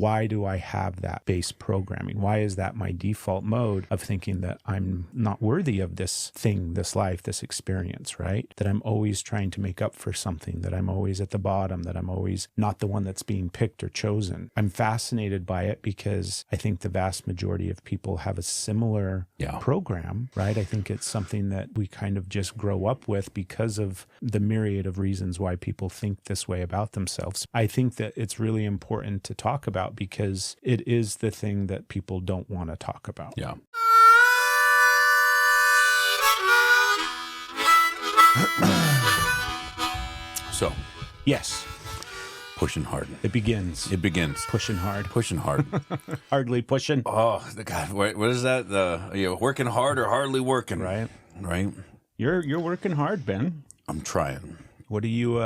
why do I have that base programming? Why is that my default mode of thinking that I'm not worthy of this thing, this life, this experience, right? That I'm always trying to make up for something, that I'm always at the bottom, that I'm always not the one that's being picked or chosen. I'm fascinated by it because I think the vast majority of people have a similar program, right? I think it's something that we kind of just grow up with because of the myriad of reasons why people think this way about themselves. I think that it's really important to talk about because it is the thing that people don't want to talk about. Yeah. So, yes. Pushing hard. It begins. Pushing hard. Pushing hard. Hardly pushing. Oh, God. What is that? You're working hard or hardly working? Right. Right. You're working hard, Ben. I'm trying. What do you,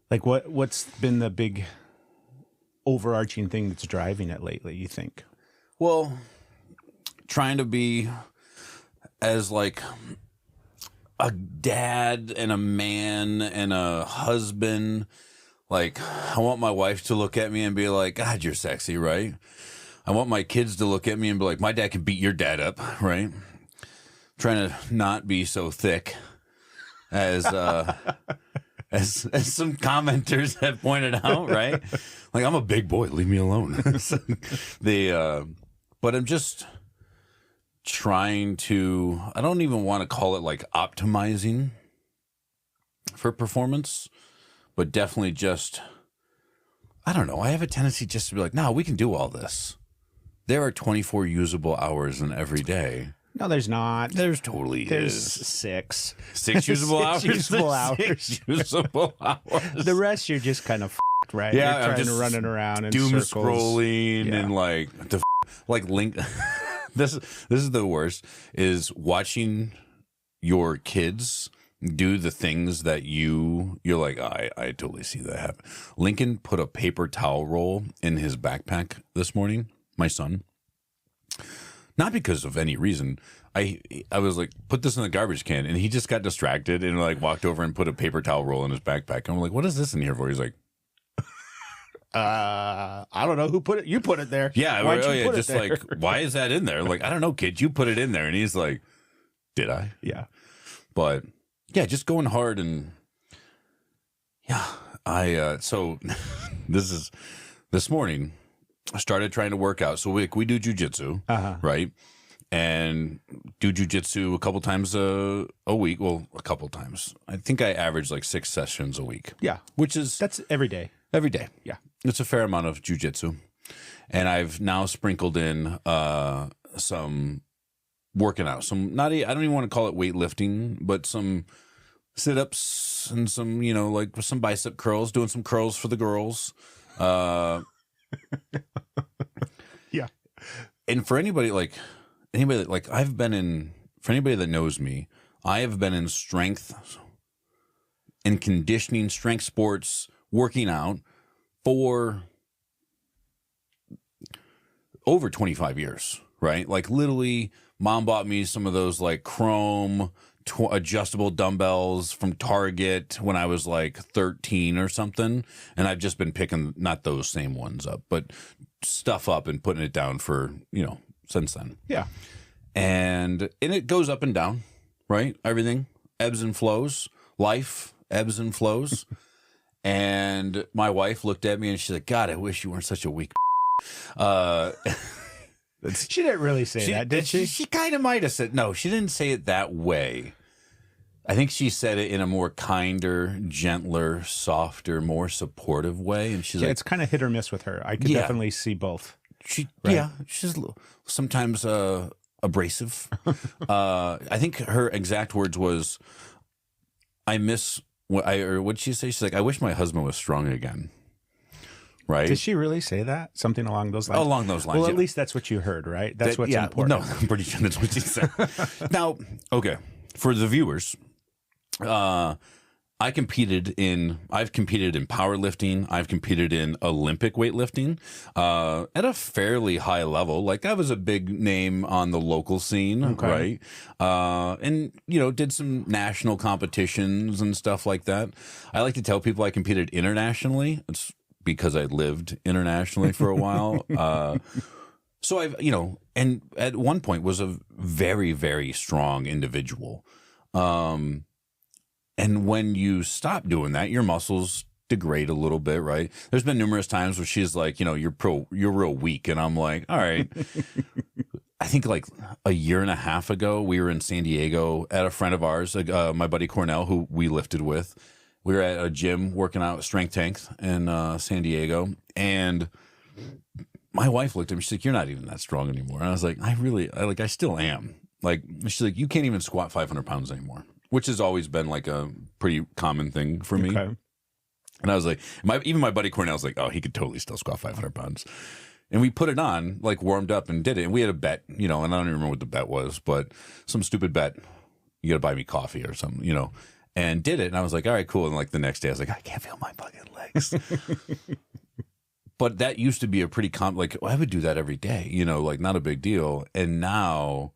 what's been the big overarching thing that's driving it lately, you think? Well, trying to be as like a dad and a man and a husband. Like, I want my wife to look at me and be like, God, you're sexy, right? I want my kids to look at me and be like, my dad can beat your dad up, right? Trying to not be so thick as some commenters have pointed out, right? Like, I'm a big boy, leave me alone. But I'm just trying to, I don't even want to call it like optimizing for performance, but definitely just, I don't know. I have a tendency just to be like, no, we can do all this. There are 24 usable hours in every day. No, there's not. There's totally there's is. six. 6 usable hours? Usable hours. 6 usable hours. The rest you're just kind of right? Yeah, You're I'm trying just to running around in doom circles. scrolling and like link. This is the worst, is watching your kids do the things that you're like, I totally see that happen. Lincoln put a paper towel roll in his backpack this morning, my son. Not because of any reason. I was like, put this in the garbage can, and he just got distracted and like walked over and put a paper towel roll in his backpack. And I'm like, what is this in here for? He's like, I don't know who put it. You put it there. Yeah, Why'd you put just it there? like, why is that in there? Like, I don't know, kid. You put it in there, and he's like, did I? Yeah, but yeah, just going hard and yeah. So this morning I started trying to work out. So we do jujitsu, right? And do jujitsu a couple times a week. Well, a couple times. I think I average like 6 sessions a week. Yeah, that's every day. Every day. Yeah, it's a fair amount of jujitsu, and I've now sprinkled in some working out. Some I don't even want to call it weightlifting, but some sit-ups and some like some bicep curls. Doing some curls for the girls. Yeah. And for anybody that I've been in, for anybody that knows me, I have been in strength and conditioning, strength sports, working out for over 25 years, right? Like literally mom bought me some of those like chrome adjustable dumbbells from Target when I was like 13 or something. And I've just been picking not those same ones up, but stuff up and putting it down for, since then. Yeah. And it goes up and down, right? Everything ebbs and flows. Life ebbs and flows. And my wife looked at me and she's like, God, I wish you weren't such a weak. She didn't really say that, did she? She kind of might have said, no, she didn't say it that way. I think she said it in a more kinder, gentler, softer, more supportive way. And she's like, it's kind of hit or miss with her. I could definitely see both. Yeah, she's sometimes abrasive. I think her exact words was, I miss or what'd she say? She's like, I wish my husband was strong again. Right? Did she really say that? Something along those lines? Along those lines. Well, at least that's what you heard, right? That's what's important. No, I'm pretty sure that's what she said. Now, okay, for the viewers, I've competed in powerlifting. I've competed in Olympic weightlifting at a fairly high level. Like I was a big name on the local scene, right? And did some national competitions and stuff like that. I like to tell people I competed internationally. It's because I lived internationally for a while. So I've, and at one point was a very, very strong individual. And when you stop doing that, your muscles degrade a little bit, right? There's been numerous times where she's like, you're real weak. And I'm like, all right. I think like a year and a half ago, we were in San Diego at a friend of ours, my buddy Cornell, who we lifted with. We were at a gym working out at Strength Tank in San Diego. And my wife looked at me. She's like, "You're not even that strong anymore." And I was like, I still am. Like, she's like, "You can't even squat 500 pounds anymore," which has always been like a pretty common thing for me. Okay. And I was like, even my buddy Cornell's like, "Oh, he could totally still squat 500 pounds." And we put it on, like warmed up and did it. And we had a bet, and I don't even remember what the bet was, but some stupid bet. You got to buy me coffee or something, and did it. And I was like, all right, cool. And like the next day I was like, I can't feel my fucking legs. But that used to be a pretty I would do that every day, like not a big deal. And now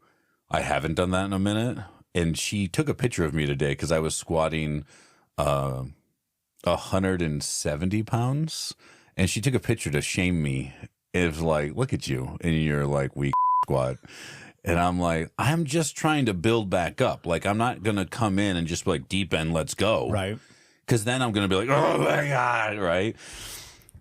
I haven't done that in a minute. And she took a picture of me today because I was squatting 170 pounds. And she took a picture to shame me. It was like, look at you. And you're like, weak squat. And I'm like, I'm just trying to build back up. Like, I'm not going to come in and just be like, deep end, let's go. Right. Because then I'm going to be like, oh my God. Right.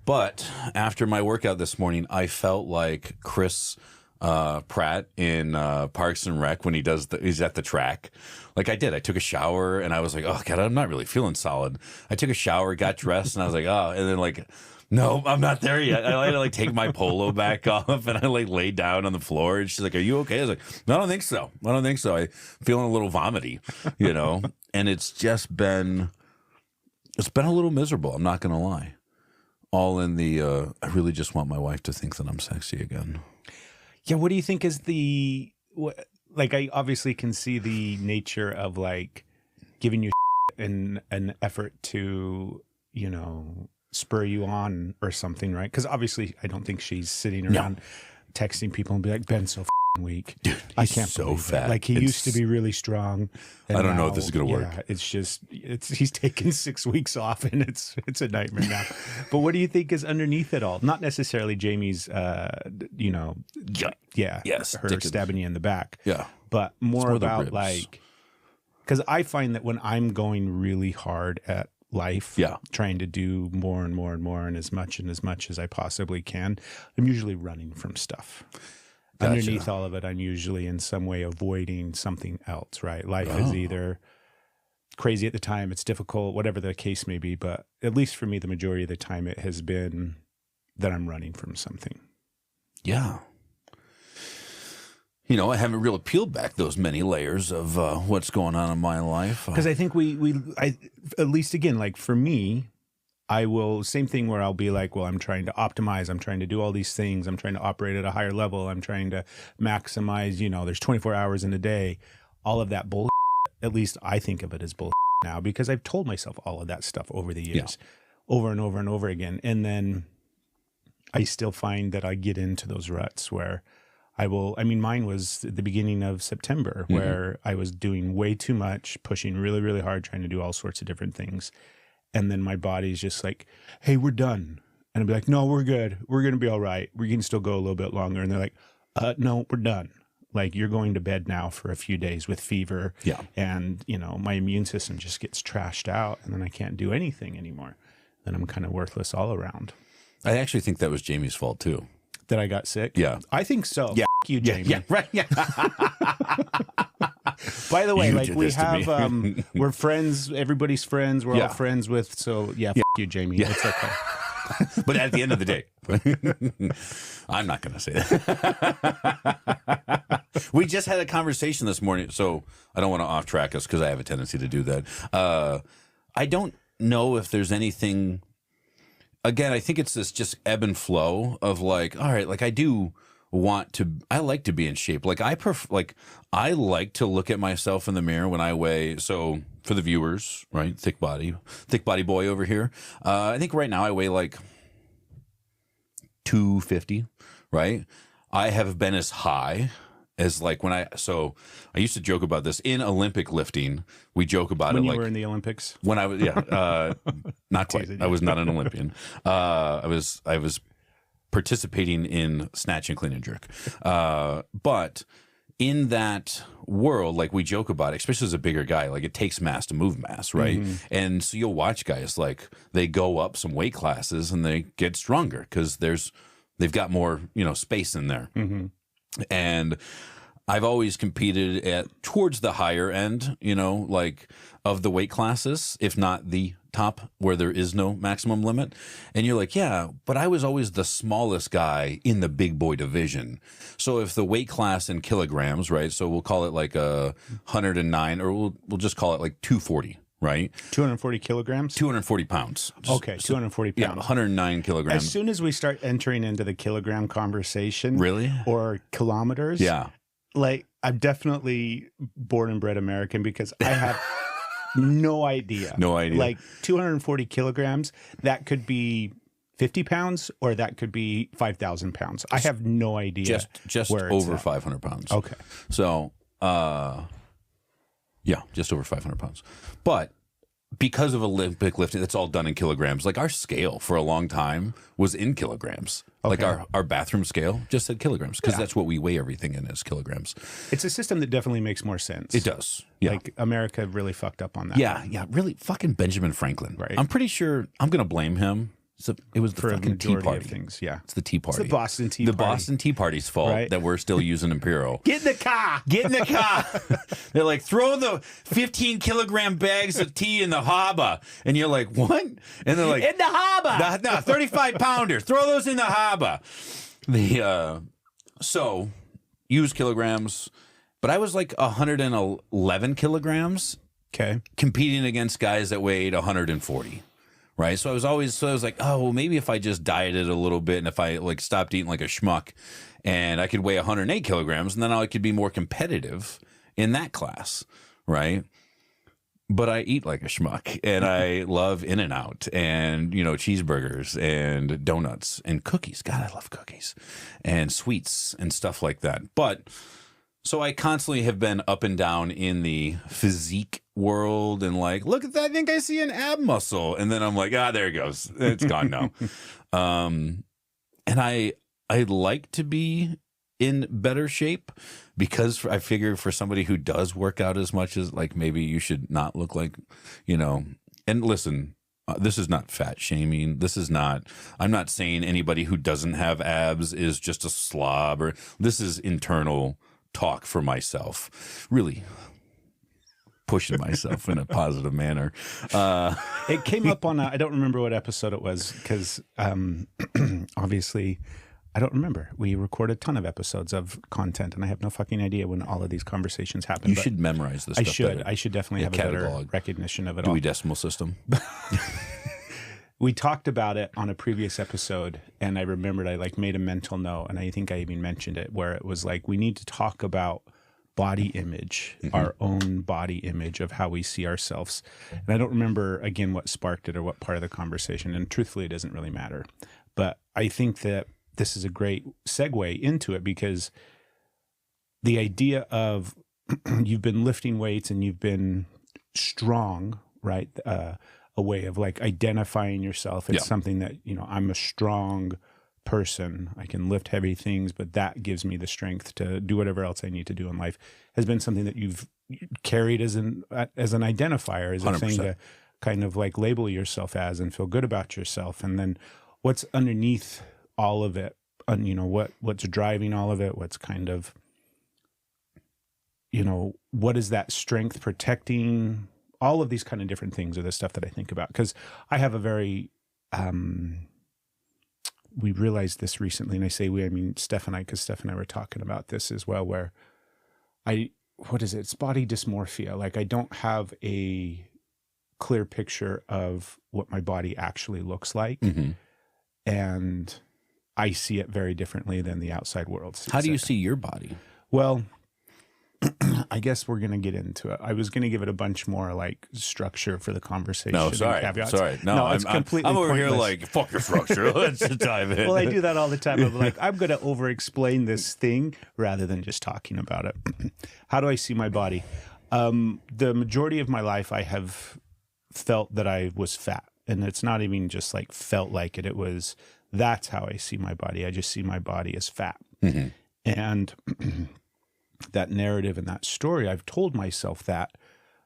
But after my workout this morning, I felt like Chris Pratt in Parks and Rec when he's at the track. Like I did. I took a shower and I was like, oh God, I'm not really feeling solid. I took a shower, got dressed, and I was like, oh, and then like, no, I'm not there yet. I had to like take my polo back off and I like laid down on the floor and she's like, are you okay? I was like, no, I don't think so. I'm feeling a little vomity, and it's been a little miserable. I'm not going to lie. All in the, I really just want my wife to think that I'm sexy again. Yeah. What do you think is like, I obviously can see the nature of like giving you an effort to, spur you on or something, right? Because obviously I don't think she's sitting around texting people and be like, Ben's so weak. Dude, I can't so believe fat. It. Like he used to be really strong. I don't know if this is going to work. Yeah, he's taken 6 weeks off and it's a nightmare now. But what do you think is underneath it all? Not necessarily Jamie's, yes, her stabbing you in the back. Yeah. But more about ribs. like, because I find that when I'm going really hard at life, trying to do more and more and more and as much as I possibly can, I'm usually running from stuff. Gotcha. Underneath all of it, I'm usually in some way avoiding something else, right? Life is either crazy at the time, it's difficult, whatever the case may be, but at least for me, the majority of the time it has been that I'm running from something. Yeah. I haven't really peeled back those many layers of what's going on in my life. Because I think I at least again, like for me, I will, same thing where I'll be like, well, I'm trying to optimize. I'm trying to do all these things. I'm trying to operate at a higher level. I'm trying to maximize, there's 24 hours in a day. All of that bullshit, at least I think of it as bullshit now because I've told myself all of that stuff over the years, over and over and over again. And then I still find that I get into those ruts where mine was at the beginning of September where I was doing way too much, pushing really, really hard, trying to do all sorts of different things. And then my body's just like, hey, we're done. And I'd be like, no, we're good. We're going to be all right. We can still go a little bit longer. And they're like, no, we're done. Like you're going to bed now for a few days with fever. Yeah. And, my immune system just gets trashed out and then I can't do anything anymore. Then I'm kind of worthless all around. I actually think that was Jamie's fault too. That I got sick? Yeah. I think so. Yeah. F you, Jamie. Yeah, right. Yeah. By the way, You like did we this to have, me. We're friends. Everybody's friends. We're all friends with. So yeah, F you, Jamie. Yeah. It's okay. But at the end of the day, I'm not going to say that. We just had a conversation this morning, so I don't want to off track us because I have a tendency to do that. I don't know if there's anything. Again, I think it's this just ebb and flow of like, all right, like I like to be in shape. Like I like to look at myself in the mirror when I weigh. So for the viewers, right, thick body boy over here. I think right now I weigh like 250, right? I have been as high as like when I used to joke about this in Olympic lifting. We joke about when it you like were in the Olympics. when I was not quite. I was not an Olympian. I was participating in snatch and clean and jerk. But in that world, like we joke about it, especially as a bigger guy, like it takes mass to move mass, right? And so you'll watch guys like they go up some weight classes and they get stronger because they've got more, space in there. And I've always competed towards the higher end, like of the weight classes, if not the top where there is no maximum limit. And you're like, yeah, but I was always the smallest guy in the big boy division. So if the weight class in kilograms, right? So we'll call it like 109, or we'll just call it like 240. Right? 240 kilograms? 240 pounds. Okay, 240 pounds. Yeah, 109 kilograms. As soon as we start entering into the kilogram conversation, really, or kilometers, yeah, like I'm definitely born and bred American because I have no idea. No idea. Like 240 kilograms, that could be 50 pounds or that could be 5,000 pounds. I have no idea. Just over 500 pounds. Okay. So, yeah, just over 500 pounds. But because of Olympic lifting, it's all done in kilograms. Like our scale for a long time was in kilograms. Okay. Like our bathroom scale just said kilograms because that's what we weigh everything in is kilograms. It's a system that definitely makes more sense. It does. Yeah. Like America really fucked up on that. Yeah, really fucking Benjamin Franklin. Right. I'm pretty sure I'm going to blame him. It was the for fucking a Tea majority Party. of things, yeah. It's the Tea Party. It's the Boston Tea Party. The Boston Tea Party's fault Right. that we're still using Imperial. Get in the car! Get in the car! They're like, throw the 15-kilogram bags of tea in the harbor. And you're like, what? And they're like, In the harbor! No, 35-pounder. Throw those in the harbor. So, use kilograms. But I was like 111 kilograms Okay. competing against guys that weighed 140. Right. So I was like, oh, well, maybe if I just dieted a little bit and if I like stopped eating like a schmuck and I could weigh 108 kilograms and then I could be more competitive in that class. Right. But I eat like a schmuck and I love In-N-Out and, cheeseburgers and donuts and cookies. God, I love cookies and sweets and stuff like that. But so I constantly have been up and down in the physique world and like, look at that. I think I see an ab muscle. And then I'm like, there it goes. It's gone now. And I'd like to be in better shape because I figure for somebody who does work out as much as like, maybe you should not look like, and listen, this is not fat shaming. I'm not saying anybody who doesn't have abs is just a slob this is internal talk for myself, really pushing myself in a positive manner. It came up on I don't remember what episode it was because obviously I don't remember. We record a ton of episodes of content and I have no fucking idea when all of these conversations happen. You should memorize this stuff. I should definitely have a better recognition of it all. Dewey Decimal System. We talked about it on a previous episode and I remembered I like made a mental note and I think I even mentioned it where it was like we need to talk about body image, our own body image of how we see ourselves. And I don't remember again what sparked it or what part of the conversation, and truthfully it doesn't really matter. But I think that this is a great segue into it because the idea of you've been lifting weights and you've been strong, right? A way of like identifying yourself as something that, I'm a strong person. I can lift heavy things, but that gives me the strength to do whatever else I need to do in life has been something that you've carried as an identifier, as a 100%. Thing to kind of like label yourself as and feel good about yourself. And then what's underneath all of it, what's driving all of it, what's kind of, what is that strength protecting? All of these kind of different things are the stuff that I think about because I have a very, we realized this recently, and I say we, I mean Steph and I, because Steph and I were talking about this as well, where it's body dysmorphia. Like I don't have a clear picture of what my body actually looks like. And I see it very differently than the outside world sees it. How do you see your body? Well, I guess we're going to get into it. I was going to give it a bunch more like structure for the conversation. No, and sorry. caveats. Sorry. No, it's completely I'm over here pointless. like, fuck your structure. Let's dive in. Well, I do that all the time. I'm like, I'm going to over-explain this thing rather than just talking about it. How do I see my body? The majority of my life, I have felt that I was fat. And it's not even just like felt like it. It was, that's how I see my body. I just see my body as fat. Mm-hmm. And that narrative and that story, I've told myself that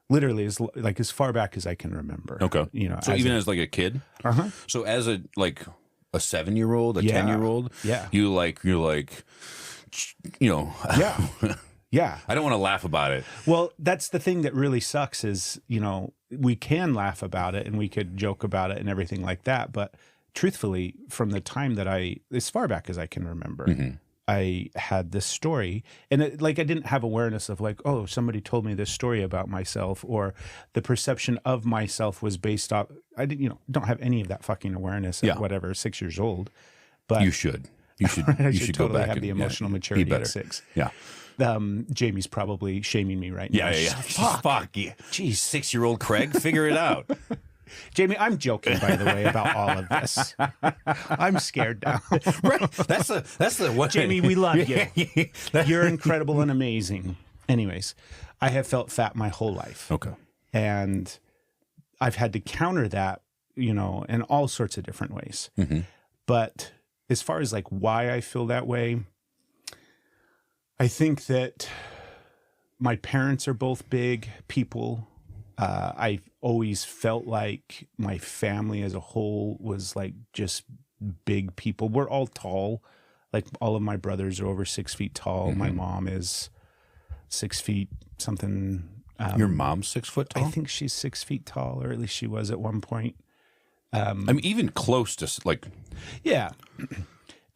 literally as far back as I can remember. Okay. You know, so even as like a kid? Uh-huh. So as a 7-year-old, a 10-year-old, yeah, you're like, you know, yeah, yeah. I don't want to laugh about it. Well, that's the thing that really sucks is, you know, we can laugh about it and we could joke about it and everything like that. But truthfully, from the time that as far back as I can remember, mm-hmm. I had this story and I didn't have awareness of like, oh, somebody told me this story about myself, or the perception of myself was based off. I didn't, don't have any of that fucking awareness at whatever, 6 years old. But you should right, you I should totally go back have and, the emotional maturity at 6. Yeah. Jamie's probably shaming me right now. Yeah. Fuck. Yeah. Jeez, 6-year-old Craig, figure it out. Jamie, I'm joking, by the way, about all of this. I'm scared now. Right. That's the one. Jamie, we love you. You're incredible and amazing. Anyways, I have felt fat my whole life. Okay. And I've had to counter that, in all sorts of different ways. Mm-hmm. But as far as like why I feel that way, I think that my parents are both big people. I've always felt like my family as a whole was like just big people. We're all tall. Like all of my brothers are over 6 feet tall. Mm-hmm. My mom is 6 feet something. Your mom's 6 foot tall? I think she's 6 feet tall, or at least she was at one point. I mean, even close to like. Yeah.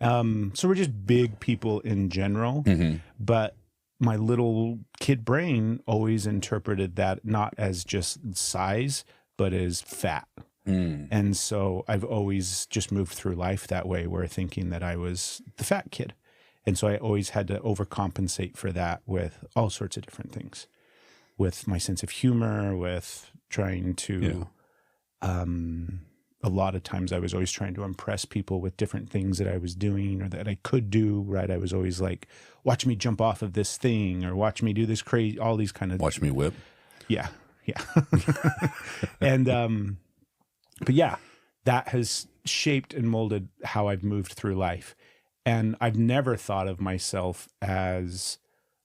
So we're just big people in general, mm-hmm. but my little kid brain always interpreted that not as just size, but as fat. Mm. And so I've always just moved through life that way, where thinking that I was the fat kid. And so I always had to overcompensate for that with all sorts of different things, with my sense of humor, with trying to, a lot of times I was always trying to impress people with different things that I was doing or that I could do, right? I was always like, watch me jump off of this thing, or watch me do this crazy, all these kind of. Watch me whip. Yeah. And, but yeah, that has shaped and molded how I've moved through life. And I've never thought of myself as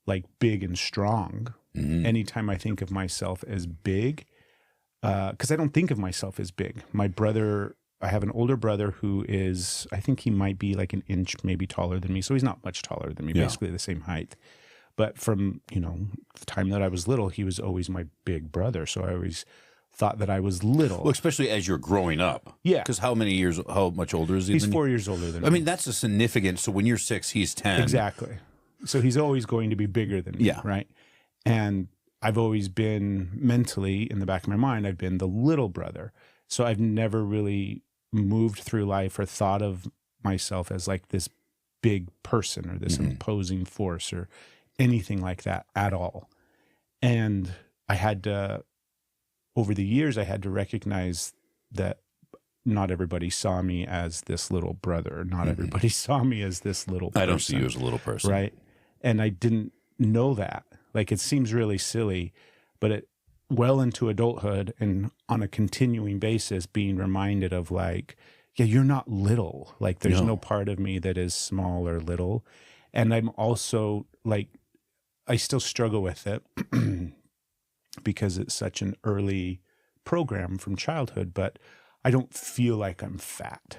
like big and strong. Mm-hmm. Anytime I think of myself as big, because I don't think of myself as big. My brother, I have an older brother who is, I think he might be like an inch maybe taller than me. So he's not much taller than me, basically the same height. But from, the time that I was little, he was always my big brother. So I always thought that I was little. Well, especially as you're growing up. Yeah. Because how much older is he? He's 4 years older than me. I mean, that's a significant, so when you're 6, he's 10. Exactly. So he's always going to be bigger than me, right? And I've always been mentally, in the back of my mind, I've been the little brother. So I've never really moved through life or thought of myself as like this big person or this imposing force or anything like that at all. And I had to, over the years, I had to recognize that not everybody saw me as this little brother. Not everybody saw me as this little person. I don't see you as a little person. Right. And I didn't know that. Like, it seems really silly, but well into adulthood and on a continuing basis being reminded of like, yeah, you're not little. Like, there's no part of me that is small or little. And I'm also like, I still struggle with it because it's such an early program from childhood, but I don't feel like I'm fat,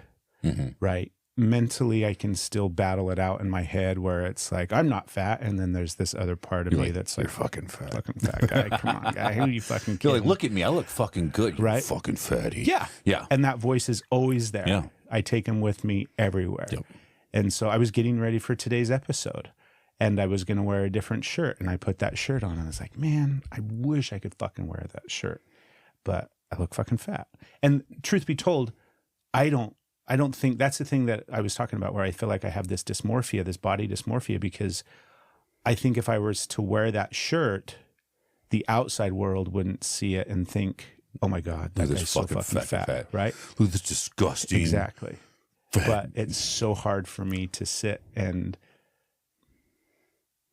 right? Mentally, I can still battle it out in my head where it's like, I'm not fat. And then there's this other part of me that's like, you're fucking fat. Fucking fat guy. Come on, guy. Who are you fucking kidding? You're like, look at me. I look fucking good. You right? fucking fatty. Yeah. Yeah. And that voice is always there. Yeah. I take him with me everywhere. Yep. And so I was getting ready for today's episode and I was going to wear a different shirt. And I put that shirt on and I was like, man, I wish I could fucking wear that shirt, but I look fucking fat. And truth be told, I don't think that's the thing that I was talking about, where I feel like I have this dysmorphia, this body dysmorphia, because I think if I was to wear that shirt the outside world wouldn't see it and think, oh my God, that guy's so fucking fat, right? Look at this disgusting. Exactly. But it's so hard for me to sit and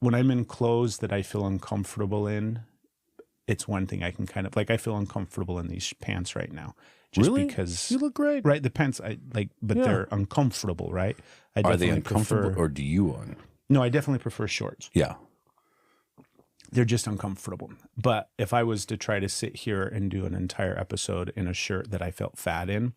when I'm in clothes that I feel uncomfortable in, it's one thing I can kind of like, I feel uncomfortable in these pants right now. Just really? because you look great. Right. The pants I like, but they're uncomfortable, right? Are they uncomfortable or do you want? No, I definitely prefer shorts. Yeah. They're just uncomfortable. But if I was to try to sit here and do an entire episode in a shirt that I felt fat in,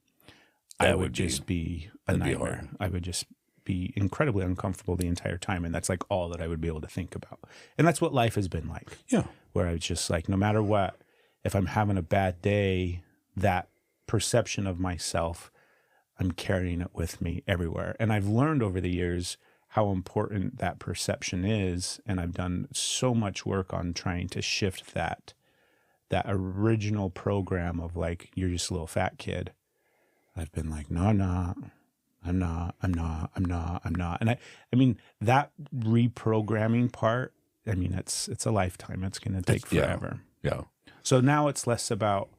I would just be a nightmare. I would just be incredibly uncomfortable the entire time. And that's like all that I would be able to think about. And that's what life has been like. Yeah. Where I was just like, no matter what, if I'm having a bad day, that perception of myself, I'm carrying it with me everywhere. And I've learned over the years how important that perception is. And I've done so much work on trying to shift that original program of like, you're just a little fat kid. I've been like, no, I'm not. I'm not. And I mean, that reprogramming part, I mean, it's a lifetime. It's going to take forever. Yeah. So now it's less about,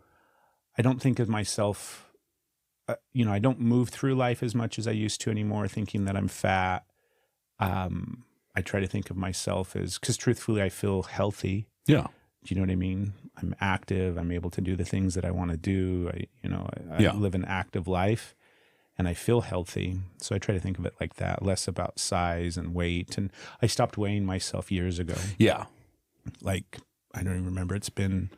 I don't think of myself, I don't move through life as much as I used to anymore, thinking that I'm fat. I try to think of myself as, because truthfully, I feel healthy. Yeah. Do you know what I mean? I'm active. I'm able to do the things that I want to do. I live an active life and I feel healthy. So I try to think of it like that, less about size and weight. And I stopped weighing myself years ago. Yeah. Like, I don't even remember. It's been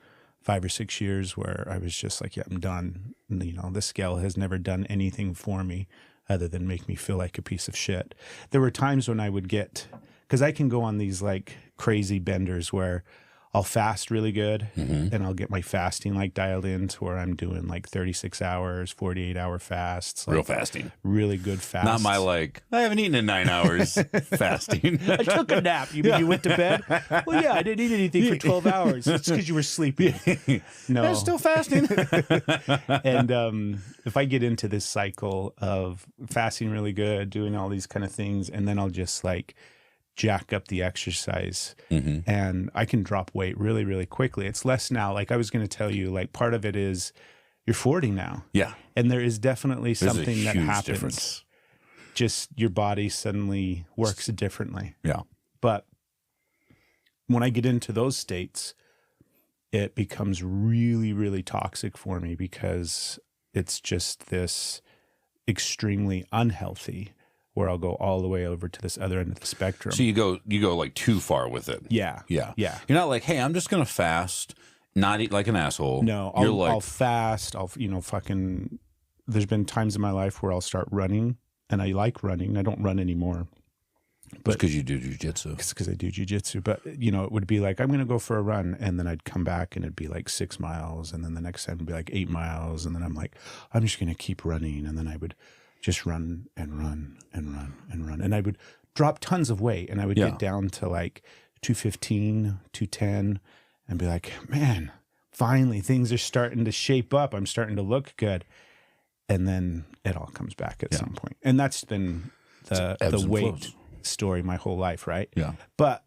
5 or 6 years where I was just like, yeah, I'm done. And, the scale has never done anything for me other than make me feel like a piece of shit. There were times when I would because I can go on these like crazy benders where I'll fast really good and I'll get my fasting like dialed in to where I'm doing like 36 hours, 48-hour fasts. Like real fasting. Really good fasts. Not my like, I haven't eaten in 9 hours fasting. I took a nap. You mean you went to bed? Well, yeah, I didn't eat anything for 12 hours. It's because you were sleeping. No. I'm still fasting. And if I get into this cycle of fasting really good, doing all these kind of things, and then I'll just like jack up the exercise and I can drop weight really, really quickly. It's less now. Like I was going to tell you, like part of it is you're 40 now. Yeah. And there is definitely something that happens. Difference. Just your body suddenly works differently. Yeah. But when I get into those states, it becomes really, really toxic for me because it's just this extremely unhealthy where I'll go all the way over to this other end of the spectrum. So you go like too far with it. Yeah. Yeah. Yeah. You're not like, hey, I'm just going to fast, not eat like an asshole. No, I'll fast. There's been times in my life where I'll start running and I like running. I don't run anymore. But because you do jujitsu. It's because I do jujitsu. But, it would be like, I'm going to go for a run. And then I'd come back and it'd be like 6 miles. And then the next time it'd be like 8 miles. And then I'm like, I'm just going to keep running. And then I would just run and run and run and run. And I would drop tons of weight and I would get down to like 215, 210 and be like, man, finally things are starting to shape up. I'm starting to look good. And then it all comes back at some point. And that's been the weight story my whole life, right? Yeah. But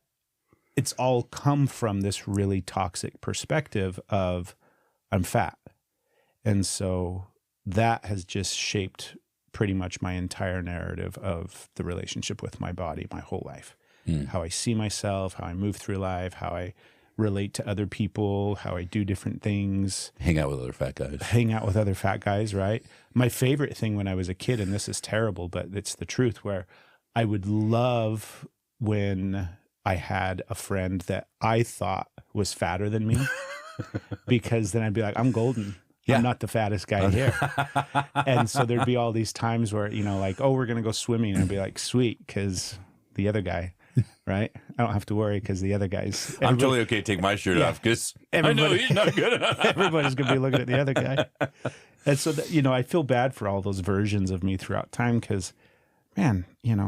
it's all come from this really toxic perspective of I'm fat. And so that has just shaped pretty much my entire narrative of the relationship with my body, my whole life, how I see myself, how I move through life, how I relate to other people, how I do different things. Hang out with other fat guys. Right? My favorite thing when I was a kid, and this is terrible, but it's the truth, where I would love when I had a friend that I thought was fatter than me because then I'd be like, I'm golden. Yeah. I'm not the fattest guy here. And so there'd be all these times where, like, oh, we're going to go swimming. And I'd be like, sweet, because the other guy, right? I don't have to worry because the other guy's. I'm totally okay to take my shirt off because I know he's not good. Everybody's going to be looking at the other guy. And so, I feel bad for all those versions of me throughout time because, man,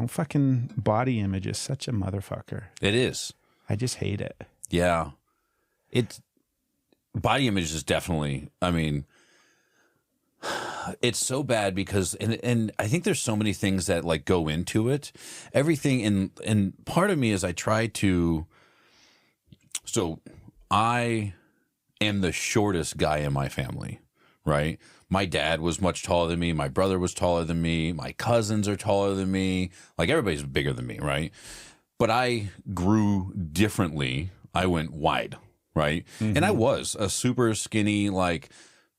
fucking body image is such a motherfucker. It is. I just hate it. Yeah. Body image is definitely, I mean, it's so bad because, and I think there's so many things that like go into it. Everything, and part of me is I try to, so I am the shortest guy in my family, right? My dad was much taller than me. My brother was taller than me. My cousins are taller than me. Like, everybody's bigger than me, right? But I grew differently. I went wide, right? And I was a super skinny, like,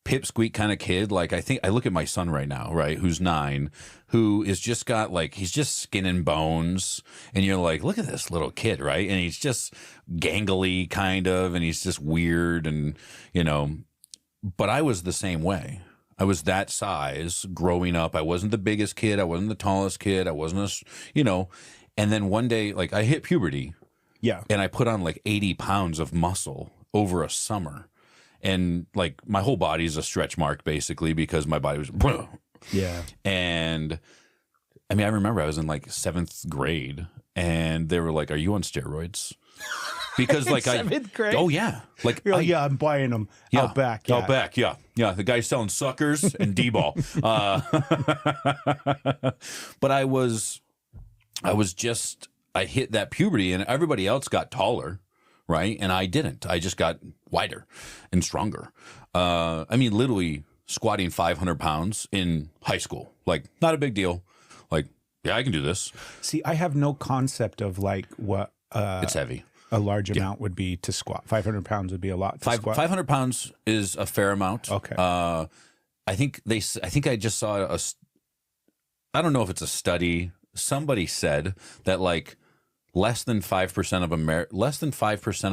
pipsqueak kind of kid. Like, I think I look at my son right now, right, who's 9, who is just got, like, he's just skin and bones, and you're like, look at this little kid, right? And he's just gangly kind of, and he's just weird, and but I was the same way. I was that size growing up. I wasn't the biggest kid. I wasn't the tallest kid. I wasn't and then one day, like, I hit puberty, and I put on like 80 pounds of muscle over a summer. And, like, my whole body is a stretch mark, basically, because my body was, And, I mean, I remember I was in, like, 7th grade, and they were like, "Are you on steroids?" Because, like, 7th grade? Oh, yeah. Like, I'm buying them out back. Yeah. Out back, yeah. Yeah, the guy's selling suckers and D-ball. But I hit that puberty, and everybody else got taller. Right. And I didn't. I just got wider and stronger. I mean, literally squatting 500 pounds in high school. Like, not a big deal. Like, yeah, I can do this. See, I have no concept of, like, what it's heavy. A large amount would be to squat. 500 pounds would be a lot to squat. 500 pounds is a fair amount. Okay. I think I just saw I don't know if it's a study. Somebody said that, like, less than 5% of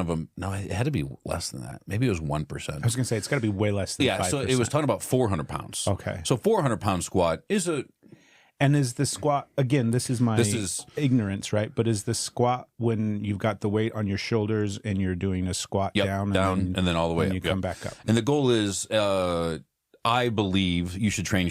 them. No, it had to be less than that. Maybe it was 1%. I was going to say, it's got to be way less than 5%. So it was talking about 400 pounds. Okay. So 400-pound squat is a... And is the squat, again, this is ignorance, right? But is the squat when you've got the weight on your shoulders and you're doing a squat down and then all the way up. You come back up. And the goal is, I believe you should train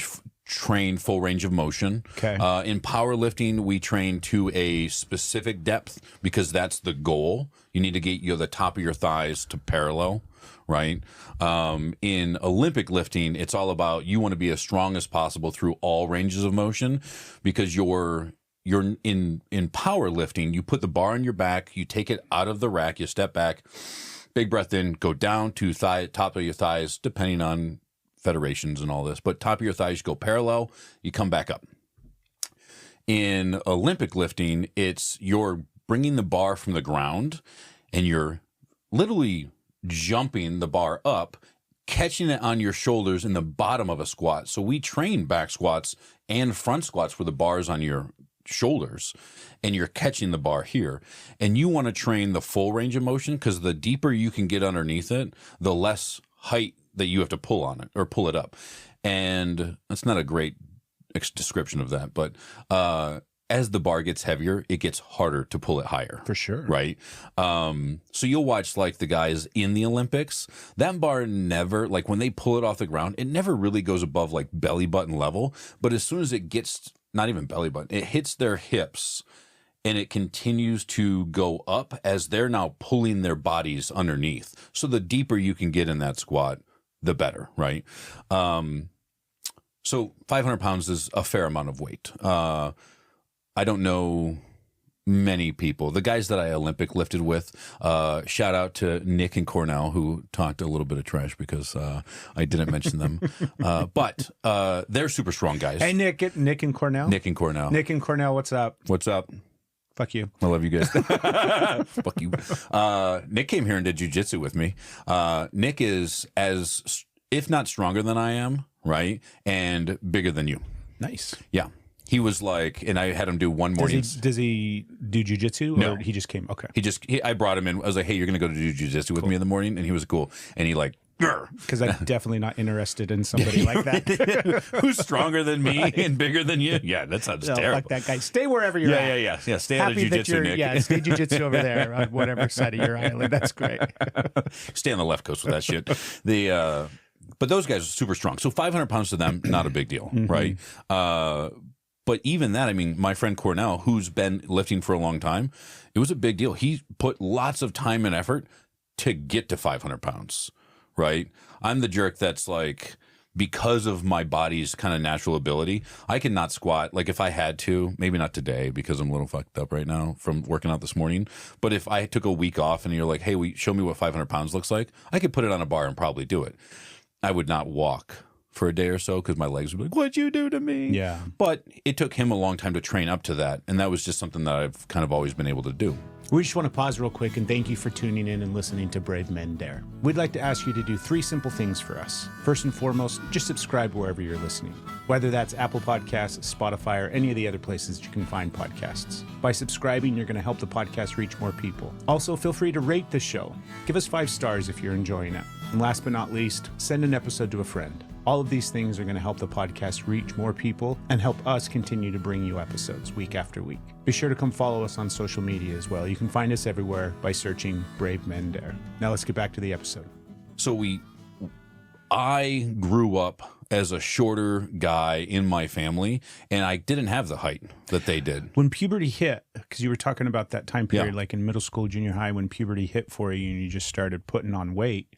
full range of motion. Okay. In powerlifting, we train to a specific depth because that's the goal. You need to get the top of your thighs to parallel, right? In Olympic lifting, it's all about you want to be as strong as possible through all ranges of motion because you're in powerlifting, you put the bar on your back, you take it out of the rack, you step back, big breath in, go down to top of your thighs, depending on federations and all this, but top of your thighs, you go parallel, you come back up. In Olympic lifting, it's you're bringing the bar from the ground and you're literally jumping the bar up, catching it on your shoulders in the bottom of a squat. So we train back squats and front squats where the bar's on your shoulders and you're catching the bar here. And you want to train the full range of motion because the deeper you can get underneath it, the less height that you have to pull on it or pull it up. And that's not a great description of that, but as the bar gets heavier, it gets harder to pull it higher. For sure. Right? So you'll watch, like, the guys in the Olympics, that bar never, like, when they pull it off the ground, it never really goes above, like, belly button level. But as soon as it gets, not even belly button, it hits their hips and it continues to go up as they're now pulling their bodies underneath. So the deeper you can get in that squat, the better, right? So 500 pounds is a fair amount of weight. I don't know many people. The guys that I Olympic lifted with, shout out to Nick and Cornell, who talked a little bit of trash because I didn't mention them. But they're super strong guys. Hey, Nick and Cornell? Nick and Cornell. Nick and Cornell, what's up? What's up? Fuck you. I love you guys. Fuck you. Nick came here and did jujitsu with me. Nick is as, if not stronger than I am, right? And bigger than you. Nice. Yeah. He was like, and I had him do one morning. Does he do jujitsu? No. Or he just came? Okay. I brought him in. I was like, hey, you're going to go to do jujitsu with me in the morning? And he was cool. And he like, because I'm definitely not interested in somebody like that. Who's stronger than me and bigger than you? Yeah, that sounds terrible. Fuck that guy. Stay wherever you're at. Yeah. Stay out of jiu-jitsu, Nick. Yeah, stay jiu-jitsu over there on whatever side of your island. That's great. Stay on the left coast with that shit. But those guys are super strong. So 500 pounds to them, not a big deal, right? But even that, I mean, my friend Cornell, who's been lifting for a long time, it was a big deal. He put lots of time and effort to get to 500 pounds. Right? I'm the jerk that's like, because of my body's kind of natural ability, I can not squat. Like if I had to, maybe not today because I'm a little fucked up right now from working out this morning. But if I took a week off and you're like, hey, show me what 500 pounds looks like, I could put it on a bar and probably do it. I would not walk for a day or so because my legs would be like, what'd you do to me? Yeah. But it took him a long time to train up to that. And that was just something that I've kind of always been able to do. We just want to pause real quick and thank you for tuning in and listening to Brave Men Dare. We'd like to ask you to do 3 simple things for us. First and foremost, just subscribe wherever you're listening, whether that's Apple Podcasts, Spotify, or any of the other places you can find podcasts. By subscribing, you're going to help the podcast reach more people. Also, feel free to rate the show. Give us 5 stars if you're enjoying it. And last but not least, send an episode to a friend. All of these things are going to help the podcast reach more people and help us continue to bring you episodes week after week. Be sure to come follow us on social media as well. You can find us everywhere by searching Brave Men Dare. Now let's get back to the episode. So I grew up as a shorter guy in my family, and I didn't have the height that they did. When puberty hit, because you were talking about that time period, Yeah. like in middle school, junior high, when puberty hit for you and you just started putting on weight,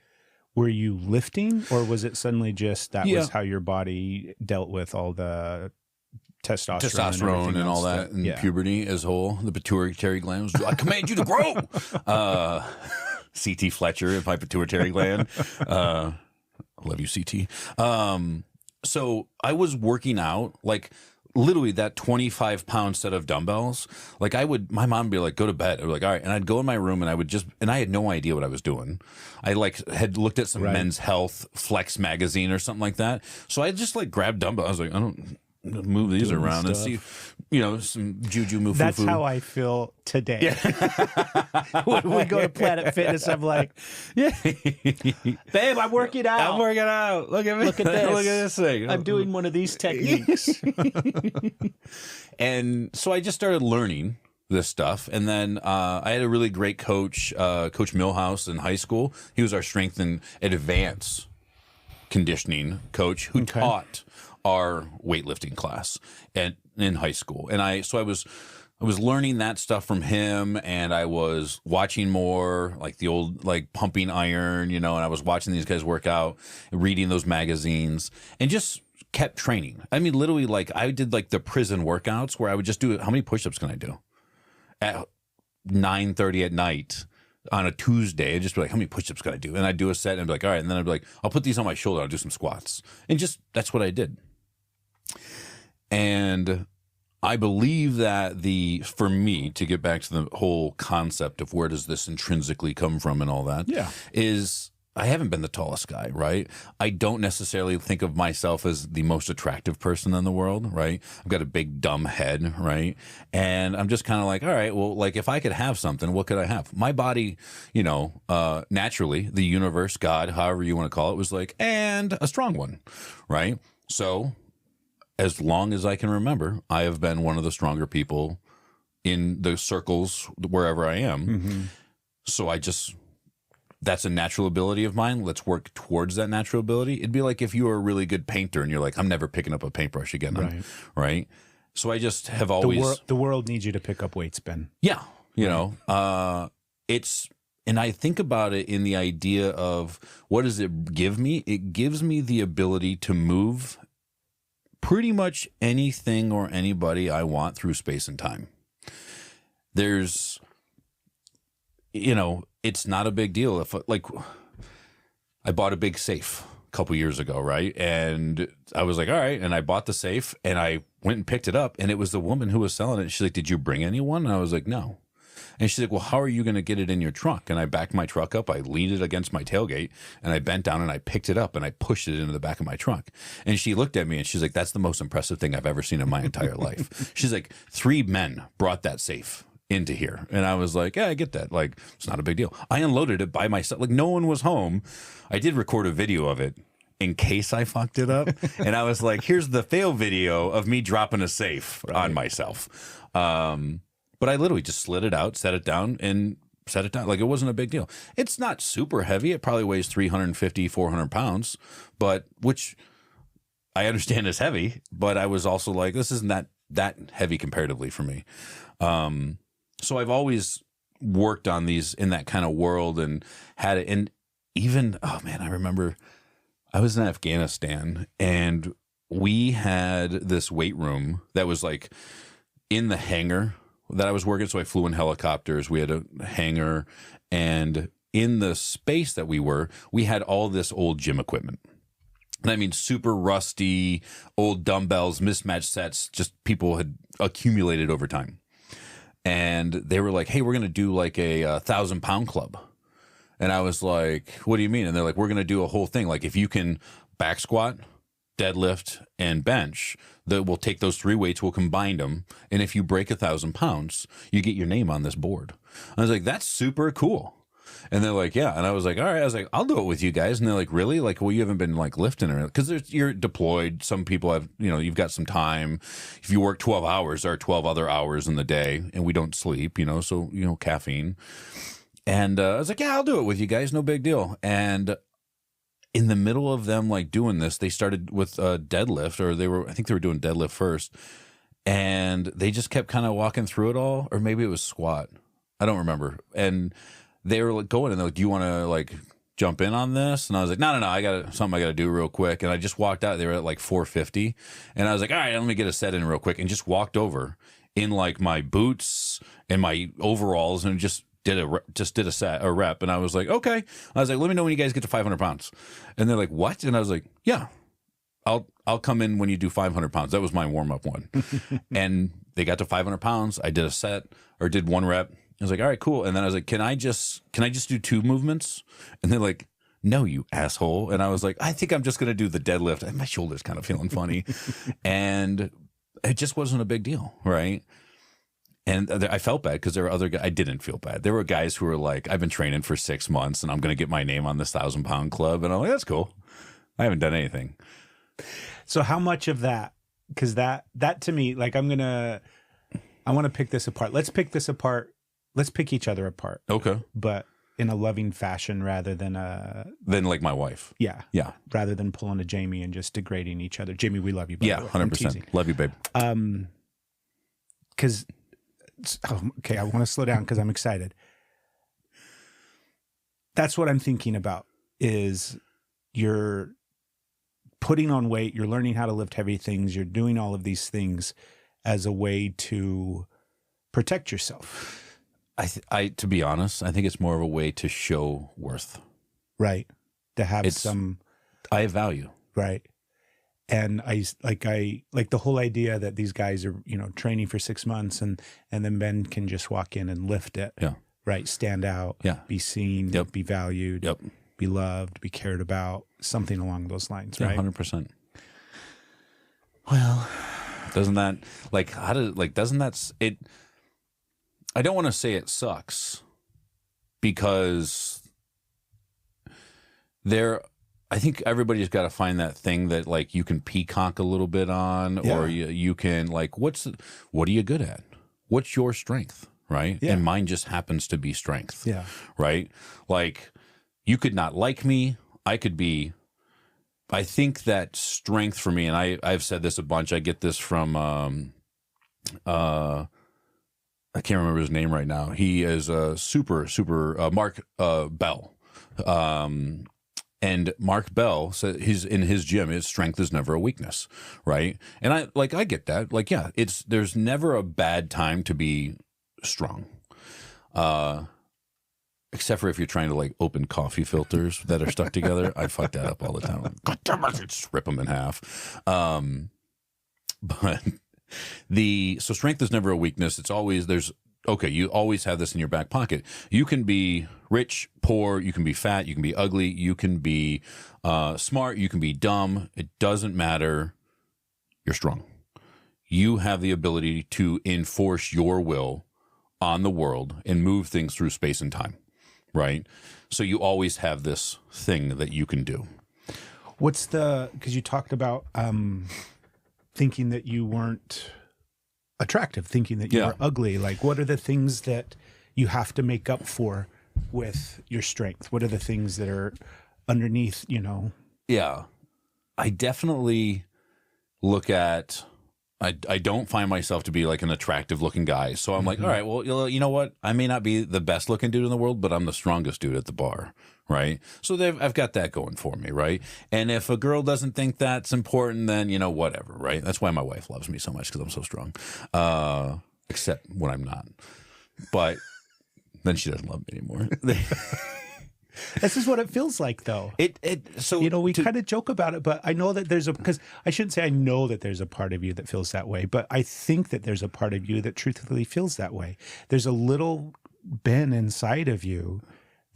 were you lifting, or was it suddenly just that was how your body dealt with all the testosterone and all that, and puberty as a whole, the pituitary glands? I command you to grow. C.T. Fletcher, if my pituitary gland. I love you, C.T. So I was working out, like literally that 25-pound set of dumbbells. Like my mom would be like, go to bed. I'd be like, all right. And I'd go in my room and I had no idea what I was doing. I had looked at some Men's Health Flex magazine or something like that. So I just like grabbed dumbbells. I was like, I don't move these around and see, some juju move. That's how I feel today. Yeah. When we go to Planet Fitness, I'm like, yeah, babe, I'm working out. I'm working out. Look at me. Look at this. Look at this thing. I'm doing one of these techniques. And so I just started learning this stuff. And then I had a really great coach, Coach Millhouse in high school. He was our strength and advanced conditioning coach who taught our weightlifting class in high school. And I was learning that stuff from him, and I was watching more like the old like pumping iron, and I was watching these guys work out, reading those magazines, and just kept training. I mean, literally, like I did like the prison workouts where I would just do how many push-ups can I do at 9:30 at night on a Tuesday? I'd just be like, how many push-ups can I do? And I'd do a set and I'd be like, all right. And then I'd be like, I'll put these on my shoulder. I'll do some squats. And just, that's what I did. And I believe that for me, to get back to the whole concept of where does this intrinsically come from and all that, is I haven't been the tallest guy, right? I don't necessarily think of myself as the most attractive person in the world, right? I've got a big dumb head, right? And I'm just kind of like, all right, well, like if I could have something, what could I have? My body, naturally, the universe, God, however you want to call it, was like, and a strong one, right? So as long as I can remember, I have been one of the stronger people in the circles wherever I am. Mm-hmm. So that's a natural ability of mine. Let's work towards that natural ability. It'd be like if you were a really good painter and you're like, I'm never picking up a paintbrush again. Right. So I just have always... The world needs you to pick up weights, Ben. Yeah. And I think about it in the idea of what does it give me? It gives me the ability to move pretty much anything or anybody I want through space and time. There's, it's not a big deal. If like I bought a big safe a couple years ago, right? And I was like, all right. And I bought the safe and I went and picked it up, and it was the woman who was selling it. She's like, did you bring anyone? And I was like, no. And she's like, well, how are you going to get it in your trunk? And I backed my truck up. I leaned it against my tailgate, and I bent down and I picked it up and I pushed it into the back of my trunk. And she looked at me and she's like, that's the most impressive thing I've ever seen in my entire life. She's like, 3 men brought that safe into here. And I was like, yeah, I get that. Like, it's not a big deal. I unloaded it by myself. Like, no one was home. I did record a video of it in case I fucked it up. And I was like, here's the fail video of me dropping a safe on myself. But I literally just slid it out, set it down, and set it down. Like, it wasn't a big deal. It's not super heavy. It probably weighs 350, 400 pounds, but which I understand is heavy. But I was also like, this isn't that heavy comparatively for me. So I've always worked on these in that kind of world and had it. And even, oh man, I remember I was in Afghanistan, and we had this weight room that was like in the hangar that I was working. So I flew in helicopters. We had a hangar, and in the space that we had all this old gym equipment. And I mean, super rusty, old dumbbells, mismatched sets, just people had accumulated over time. And they were like, hey, we're going to do like a 1,000-pound club. And I was like, what do you mean? And they're like, we're going to do a whole thing. Like if you can back squat, deadlift, and bench, we'll take those 3 weights, we'll combine them. And if you break 1,000 pounds, you get your name on this board. I was like, that's super cool. And they're like, yeah. And I was like, all right. I was like, I'll do it with you guys. And they're like, really? Like, well, you haven't been like lifting or because you're deployed. Some people have, you've got some time. If you work 12 hours, there are 12 other hours in the day, and we don't sleep, so, caffeine. And I was like, yeah, I'll do it with you guys. No big deal. And in the middle of them like doing this, they started with deadlift, or I think they were doing deadlift first. And they just kept kind of walking through it all, or maybe it was squat. I don't remember. And they were like going, and they're like, do you want to like jump in on this? And I was like, no, I got something I got to do real quick. And I just walked out. They were at like 450. And I was like, all right, let me get a set in real quick. And just walked over in like my boots and my overalls and just did a rep. And I was like, okay. I was like, let me know when you guys get to 500 pounds. And they're like, what? And I was like, yeah, I'll come in when you do 500 pounds. That was my warm up one. And they got to 500 pounds. I did a set or did 1 rep. I was like, all right, cool. And then I was like, can I just do 2 movements? And they're like, no, you asshole. And I was like, I think I'm just going to do the deadlift. And my shoulder's kind of feeling funny. And it just wasn't a big deal. Right. And I felt bad because there were other guys. I didn't feel bad. There were guys who were like, I've been training for 6 months and I'm going to get my name on this 1,000-pound club. And I'm like, that's cool. I haven't done anything. So how much of that, because that to me, like I want to pick this apart. Let's pick this apart. Let's pick each other apart. Okay. But in a loving fashion rather than like my wife. Yeah. Yeah. Rather than pulling a Jamie and just degrading each other. Jamie, we love you. By the way. 100%. Love you, babe. Because, okay, I want to slow down because I'm excited. That's what I'm thinking about is you're putting on weight, you're learning how to lift heavy things, you're doing all of these things as a way to protect yourself. I to be honest, I think it's more of a way to show worth. Right. To have I have value. Right. And I like the whole idea that these guys are, training for 6 months and then men can just walk in and lift it. Yeah. Right. Stand out. Yeah. Be seen. Yep. Be valued. Yep. Be loved. Be cared about. Something along those lines. Right. 100%. Well, doesn't that I don't want to say it sucks because I think everybody's got to find that thing that like you can peacock a little bit on, or you can like, what are you good at? What's your strength? Right. Yeah. And mine just happens to be strength. Yeah. Right. Like you could not like me. I think that strength for me, and I've said this a bunch. I get this from, I can't remember his name right now. He is a super Mark Bell. And Mark Bell said he's in his gym. His strength is never a weakness, right? And I get that. Like, yeah, there's never a bad time to be strong, except for if you're trying to like open coffee filters that are stuck together. I fuck that up all the time. God damn it, just rip them in half. But so strength is never a weakness. It's always you always have this in your back pocket. You can be rich, poor, you can be fat, you can be ugly, you can be smart, you can be dumb. It doesn't matter. You're strong. You have the ability to enforce your will on the world and move things through space and time, right? So you always have this thing that you can do. Because you talked about thinking that you weren't attractive, thinking that you were ugly. Like, what are the things that you have to make up for with your strength? What are the things that are underneath, Yeah. I definitely look at, I don't find myself to be like an attractive looking guy. So I'm like, all right, well, you know what? I may not be the best looking dude in the world, but I'm the strongest dude at the bar. right? So I've got that going for me, right? And if a girl doesn't think that's important, then, whatever, right? That's why my wife loves me so much, because I'm so strong. Except when I'm not. But then she doesn't love me anymore. This is what it feels like, though. So we kind of joke about it, but I know that because I shouldn't say I know that there's a part of you that feels that way, but I think that there's a part of you that truthfully feels that way. There's a little Ben inside of you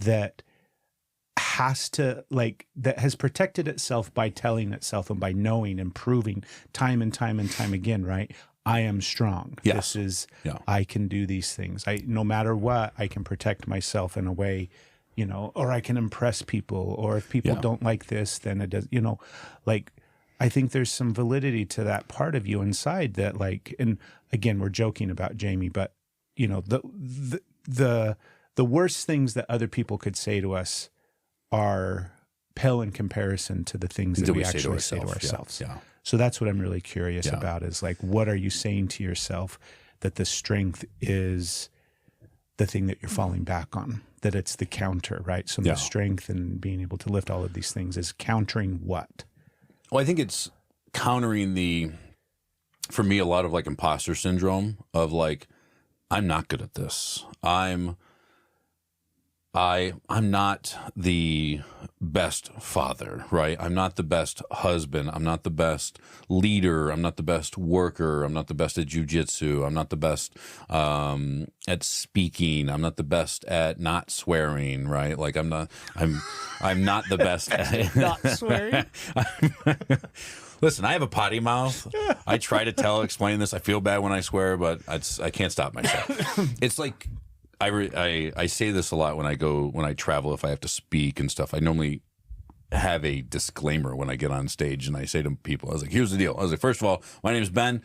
that has to, that has protected itself by telling itself and by knowing and proving time and time and time again, right? I am strong. Yes. I can do these things. No matter what, I can protect myself in a way, or I can impress people, or if people don't like this, then it does, I think there's some validity to that part of you inside that, and again, we're joking about Jamie, but the worst things that other people could say to us are pale in comparison to the things that we actually say to ourselves. Yeah. So that's what I'm really curious about is what are you saying to yourself that the strength is the thing that you're falling back on, that it's the counter, right? So the strength and being able to lift all of these things is countering what? Well, I think it's countering for me, a lot of imposter syndrome of I'm not good at this. I'm not the best father, right? I'm not the best husband. I'm not the best leader. I'm not the best worker. I'm not the best at jujitsu. I'm not the best at speaking. I'm not the best at not swearing, right? I'm not the best at not swearing. Listen, I have a potty mouth. I try to explain this. I feel bad when I swear, but I can't stop myself. It's I say this a lot when I travel, if I have to speak and stuff. I normally have a disclaimer when I get on stage, and I say to people, I was like, here's the deal. I was like, first of all, my name is Ben.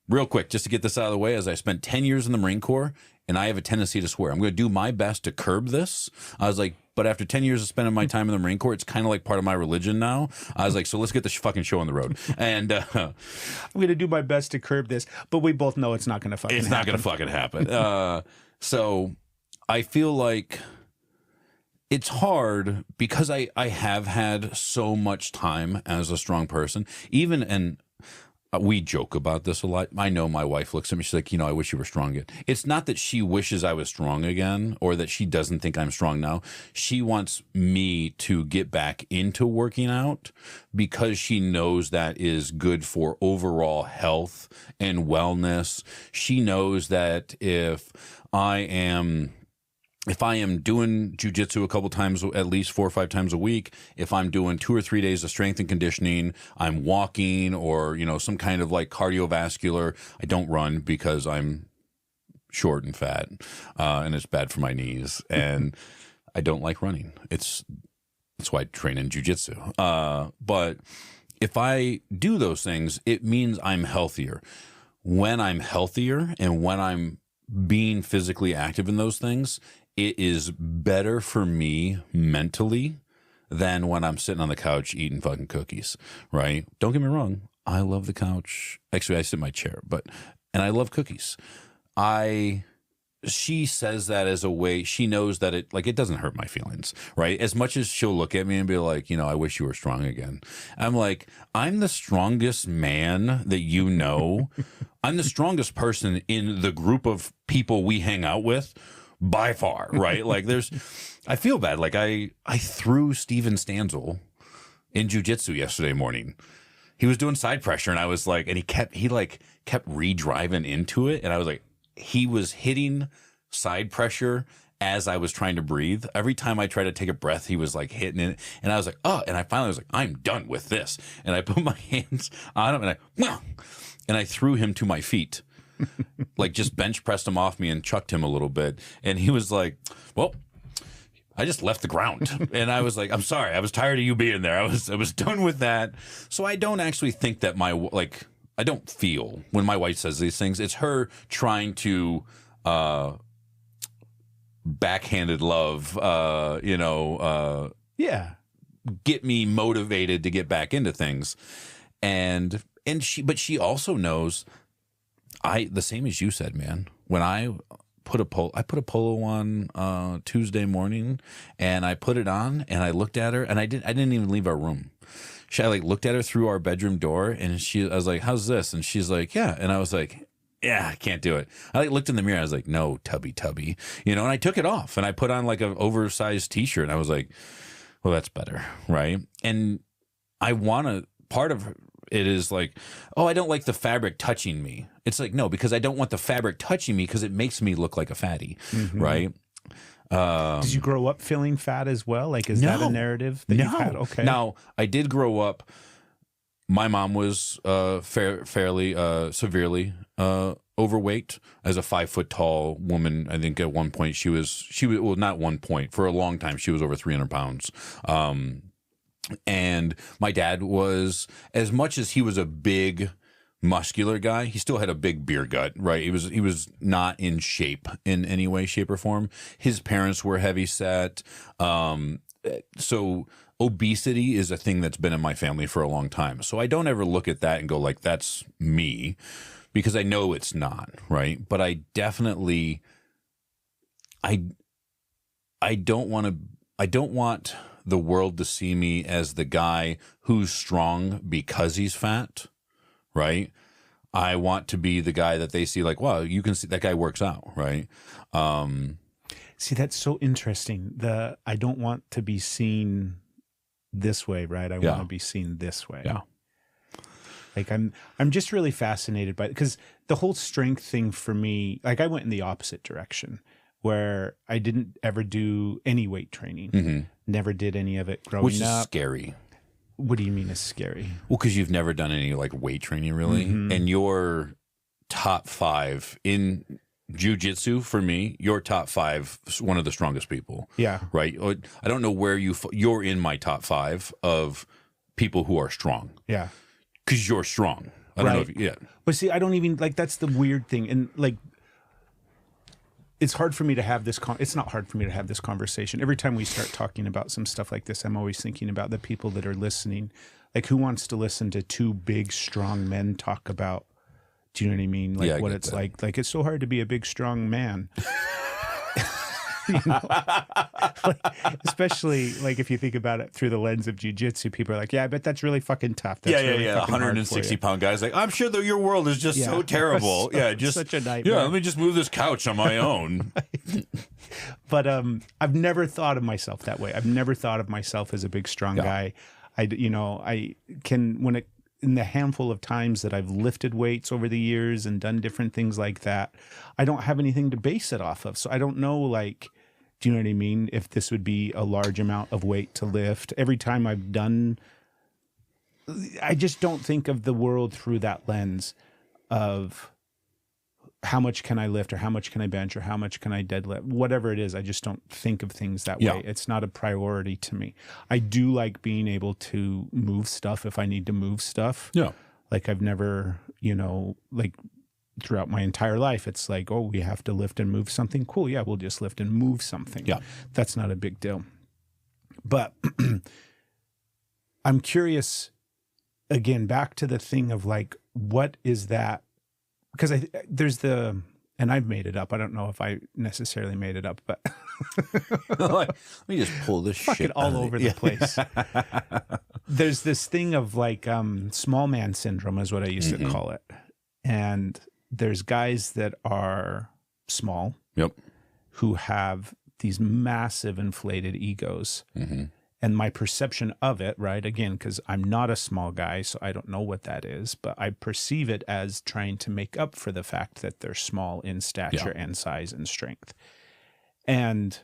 Real quick, just to get this out of the way, as I spent 10 years in the Marine Corps, and I have a tendency to swear. I'm going to do my best to curb this. I was like, but after 10 years of spending my time in the Marine Corps, it's kind of like part of my religion now. I was like, so let's get this fucking show on the road. And I'm going to do my best to curb this, but we both know it's not going to fucking happen. It's not going to fucking happen. So I feel like it's hard because I have had so much time as a strong person, and we joke about this a lot. I know my wife looks at me, she's like, I wish you were strong again. It's not that she wishes I was strong again or that she doesn't think I'm strong now. She wants me to get back into working out because she knows that is good for overall health and wellness. She knows that if I am doing jujitsu a couple times, at least 4 or 5 times a week, if I'm doing 2 or 3 days of strength and conditioning, I'm walking or, some kind of cardiovascular. I don't run because I'm short and fat, and it's bad for my knees. And I don't like running. That's why I train in jujitsu. But if I do those things, it means I'm healthier. When I'm healthier and when I'm being physically active in those things, it is better for me mentally than when I'm sitting on the couch eating fucking cookies, right? Don't get me wrong. I love the couch. Actually, I sit in my chair, and I love cookies. She says that as a way, she knows that it doesn't hurt my feelings, right? As much as she'll look at me and be like, I wish you were strong again. I'm like, I'm the strongest man that you know. I'm the strongest person in the group of people we hang out with by far, right? I feel bad. I threw Steven Stanzel in jujitsu yesterday morning. He was doing side pressure, and I was like, and he kept re-driving into it. And I was like, he was hitting side pressure as I was trying to breathe. Every time I tried to take a breath, he was hitting it. And I was like, oh, and I finally was like, I'm done with this. And I put my hands on him and I threw him to my feet. Just bench pressed him off me and chucked him a little bit. And he was like, well, I just left the ground. And I was like, I'm sorry. I was tired of you being there. I was done with that. So I don't actually think that I don't feel when my wife says these things, it's her trying to backhanded love, get me motivated to get back into things. But she also knows the same as you said, man, when I put a polo on Tuesday morning, and I put it on, and I looked at her, and I didn't even leave our room. I like looked at her through our bedroom door, and I was like, "How's this?" And she's like, "Yeah," and I was like, "Yeah, I can't do it." I like looked in the mirror, I was like, "No, tubby, and I took it off, and I put on like an oversized T-shirt, and I was like, "Well, that's better, right?" And part of it is like, oh, I don't like the fabric touching me. It's like, no, because I don't want the fabric touching me because it makes me look like a fatty, right? Did you grow up feeling fat as well? Like, is that a narrative that you've had? Okay. Now, I did grow up. My mom was fairly severely overweight as a 5 foot tall woman. I think at one point she was well, not one point, for a long time she was over 300 pounds. And my dad was, as much as he was a big muscular guy, he still had a big beer gut, right? He was not in shape in any way, shape, or form. His parents were heavy set. So obesity is a thing that's been in my family for a long time. So I don't ever look at that and go like, that's me, because I know it's not, right? But I definitely, I don't want the world to see me as the guy who's strong because he's fat, right? I want to be the guy that they see like, wow, you can see that guy works out, right? See, that's so interesting. I don't want to be seen this way, right? I want to be seen this way. Yeah. Like I'm just really fascinated by it, because the whole strength thing for me, like I went in the opposite direction, where I didn't ever do any weight training. Never did any of it growing up. Which is scary. What do you mean is scary? Well, because you've never done any like weight training really. And your top 5 in jiu-jitsu, for me, your top 5 is one of the strongest people. Yeah. Right? I don't know where you're in my top 5 of people who are strong. Yeah. Because you're strong. I don't know if, yeah. But see, I don't even, like, that's the weird thing. And like, it's hard for me to have this. It's not hard for me to have this conversation. Every time we start talking about some stuff like this, I'm always thinking about the people that are listening. Like, who wants to listen to 2 big, strong men talk about? Do you know what I mean? Like what it's like. Like, it's so hard to be a big, strong man. Like, especially like if you think about it through the lens of jiu-jitsu, people are like, yeah, I bet that's really fucking tough. That's really 160-pound guys like, I'm sure that your world is just so terrible. Just such a nightmare. Yeah, let me just move this couch on my own. But I've never thought of myself that way. I've never thought of myself as a big, strong guy. In the handful of times that I've lifted weights over the years and done different things like that, I don't have anything to base it off of. So I don't know, like, do you know what I mean? If this would be a large amount of weight to lift. Every time I've done, I just don't think of the world through that lens of how much can I lift, or how much can I bench, or how much can I deadlift, whatever it is. I just don't think of things that way. It's not a priority to me. I do like being able to move stuff if I need to move stuff. Yeah. Like I've never, like throughout my entire life, it's like, oh, we have to lift and move something. Cool. Yeah, we'll just lift and move something. Yeah. That's not a big deal. But I'm curious, again, back to the thing of like, what is that? Because and I've made it up. I don't know if I necessarily made it up, but let me just pull this shit all over the place. There's this thing of like small man syndrome is what I used to call it. And there's guys that are small, who have these massive inflated egos. And my perception of it, right, again, because I'm not a small guy, so I don't know what that is, but I perceive it as trying to make up for the fact that they're small in stature and size and strength. And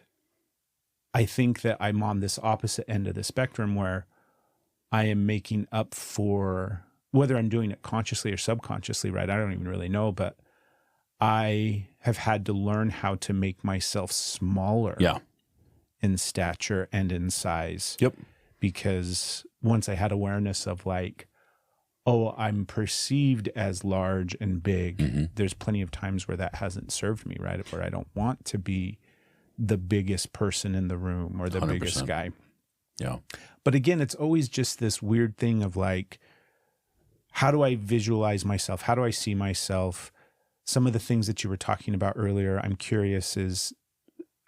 I think that I'm on this opposite end of the spectrum where I am making up for, whether I'm doing it consciously or subconsciously, right, I don't even really know, but I have had to learn how to make myself smaller. In stature and in size. Because once I had awareness of like, oh, I'm perceived as large and big, there's plenty of times where that hasn't served me, right? Where I don't want to be the biggest person in the room or the 100%. Biggest guy. But again, it's always just this weird thing of like, how do I visualize myself? How do I see myself? some of the things that you were talking about earlier, I'm curious is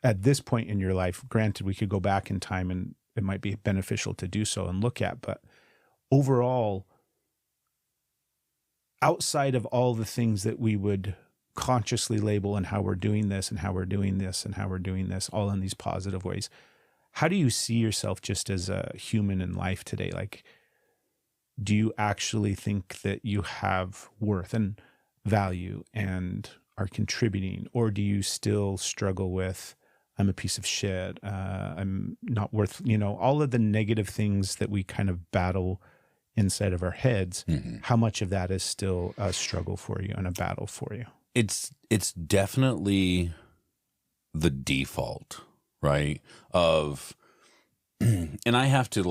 at this point in your life, granted, we could go back in time and it might be beneficial to do so and look at, but overall, outside of all the things that we would consciously label and how we're doing this and how we're doing this and how we're doing this, all in these positive ways, how do you see yourself just as a human in life today? Like, do you actually think that you have worth and value and are contributing, or do you still struggle with, I'm a piece of shit, I'm not worth, all of the negative things that we kind of battle inside of our heads? How much of that is still a struggle for you and a battle for you? It's definitely the default, right? And I have to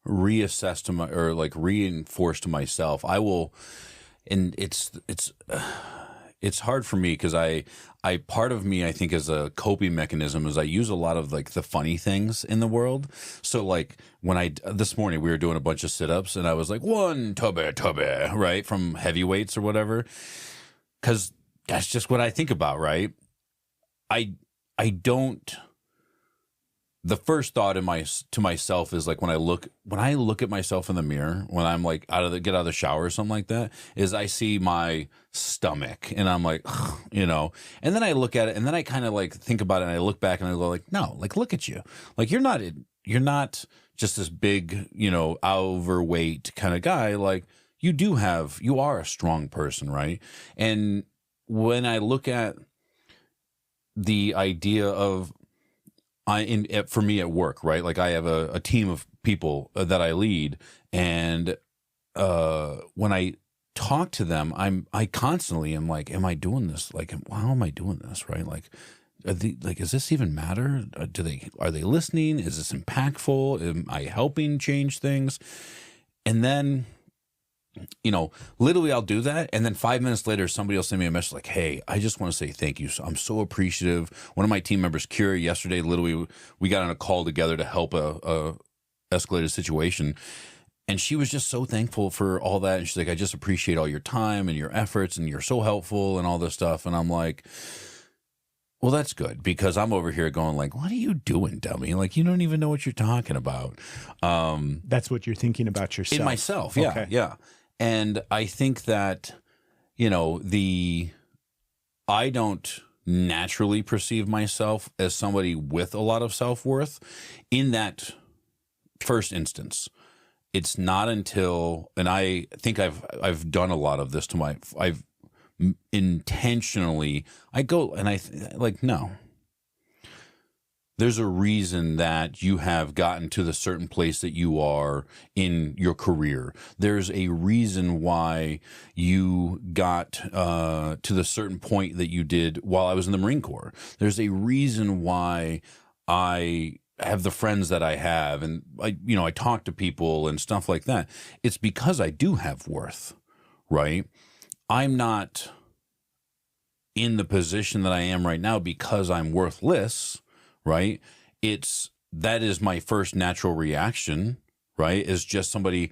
reassess reinforce to myself. I will, and it's hard for me because I part of me, I think, as a coping mechanism is I use a lot of the funny things in the world. So when this morning we were doing a bunch of sit-ups and I was like, one tubby, right? From heavyweights or whatever. Cause that's just what I think about, right? I don't, the first thought to myself is when I look at myself in the mirror, when I'm get out of the shower or something like that, is I see my stomach and I'm like, and then I look at it and then I kind of think about it and I look back and I go no, look at you. You're not just this big, overweight kind of guy. You are a strong person, right? And when I look at the idea of, for me at work, right? I have a team of people that I lead, and when I talk to them, I constantly am like, am I doing this? How am I doing this? Right? Does this even matter? Are they listening? Is this impactful? Am I helping change things? And then, literally I'll do that. And then 5 minutes later, somebody will send me a message hey, I just want to say thank you. I'm so appreciative. One of my team members, Kira, yesterday, literally we got on a call together to help a escalated situation. And she was just so thankful for all that. And she's like, I just appreciate all your time and your efforts and you're so helpful and all this stuff. And I'm like, well, that's good because I'm over here going what are you doing, dummy? You don't even know what you're talking about. That's what you're thinking about yourself. In myself. Yeah. Okay. Yeah. And I think that, I don't naturally perceive myself as somebody with a lot of self-worth in that first instance. It's not until, and I think I've done a lot of this I've intentionally, I go and no. There's a reason that you have gotten to the certain place that you are in your career. There's a reason why you got to the certain point that you did while I was in the Marine Corps. There's a reason why I have the friends that I have, and I talk to people and stuff like that. It's because I do have worth, right? I'm not in the position that I am right now because I'm worthless. Right? That is my first natural reaction, right? Is just somebody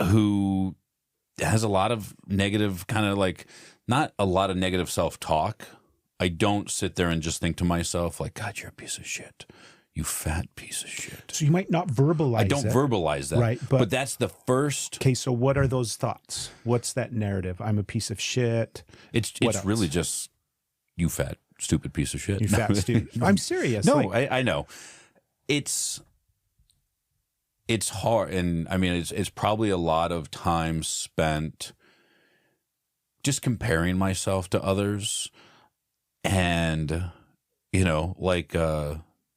who has a lot of negative not a lot of negative self-talk. I don't sit there and just think to myself God, you're a piece of shit. You fat piece of shit. So you might not verbalize it. I don't verbalize that. Right. But that's the first. Okay. So what are those thoughts? What's that narrative? I'm a piece of shit. It's really just you fat stupid piece of shit. You fat stupid. I'm serious. No, I know. It's hard. And I mean, it's probably a lot of time spent just comparing myself to others. And,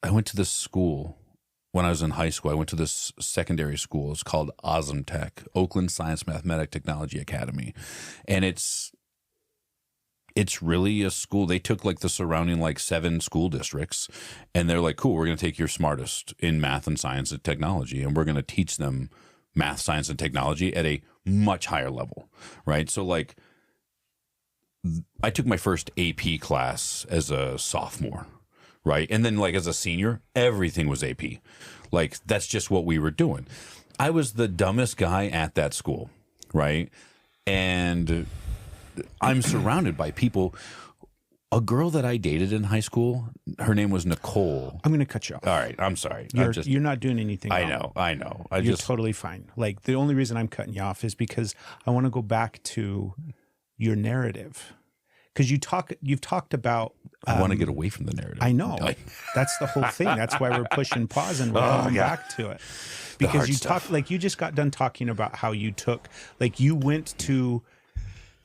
I went to this school when I was in high school. I went to this secondary school. It's called Osm Tech, Oakland Science Mathematic Technology Academy. And it's really a school. They took the surrounding 7 school districts and they're cool, we're going to take your smartest in math and science and technology and we're going to teach them math, science, and technology at a much higher level, right? So I took my first AP class as a sophomore, right? And then as a senior, everything was AP. That's just what we were doing. I was the dumbest guy at that school, right? And I'm surrounded by people. A girl that I dated in high school, her name was Nicole. I'm going to cut you off. All right, I'm sorry. You're not doing anything wrong. I know. You're totally fine. Like, the only reason I'm cutting you off is because I want to go back to your narrative. Because you've talked about... I want to get away from the narrative. I know. That's the whole thing. That's why we're pushing pause and we're going back to it. Because you just got done talking about how you you went to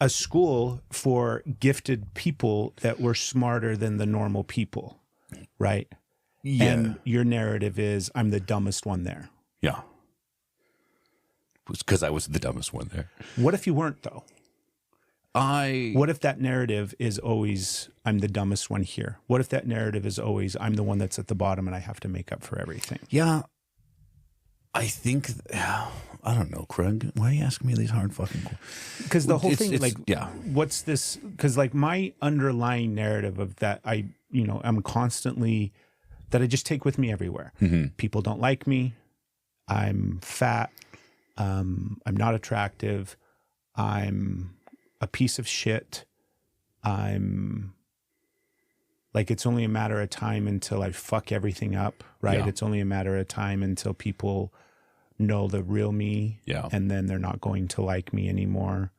a school for gifted people that were smarter than the normal people, right? Yeah. And your narrative is, I'm the dumbest one there. Yeah. It was because I was the dumbest one there. What if you weren't, though? What if that narrative is always, I'm the dumbest one here? What if that narrative is always, I'm the one that's at the bottom and I have to make up for everything? Yeah. I think, I don't know, Craig. Why are you asking me these hard fucking questions? Because the whole thing, what's this? Because my underlying narrative of that, I'm constantly, that I just take with me everywhere. Mm-hmm. People don't like me. I'm fat. I'm not attractive. I'm a piece of shit. I'm it's only a matter of time until I fuck everything up, right? Yeah. It's only a matter of time until people know the real me, and then they're not going to like me anymore.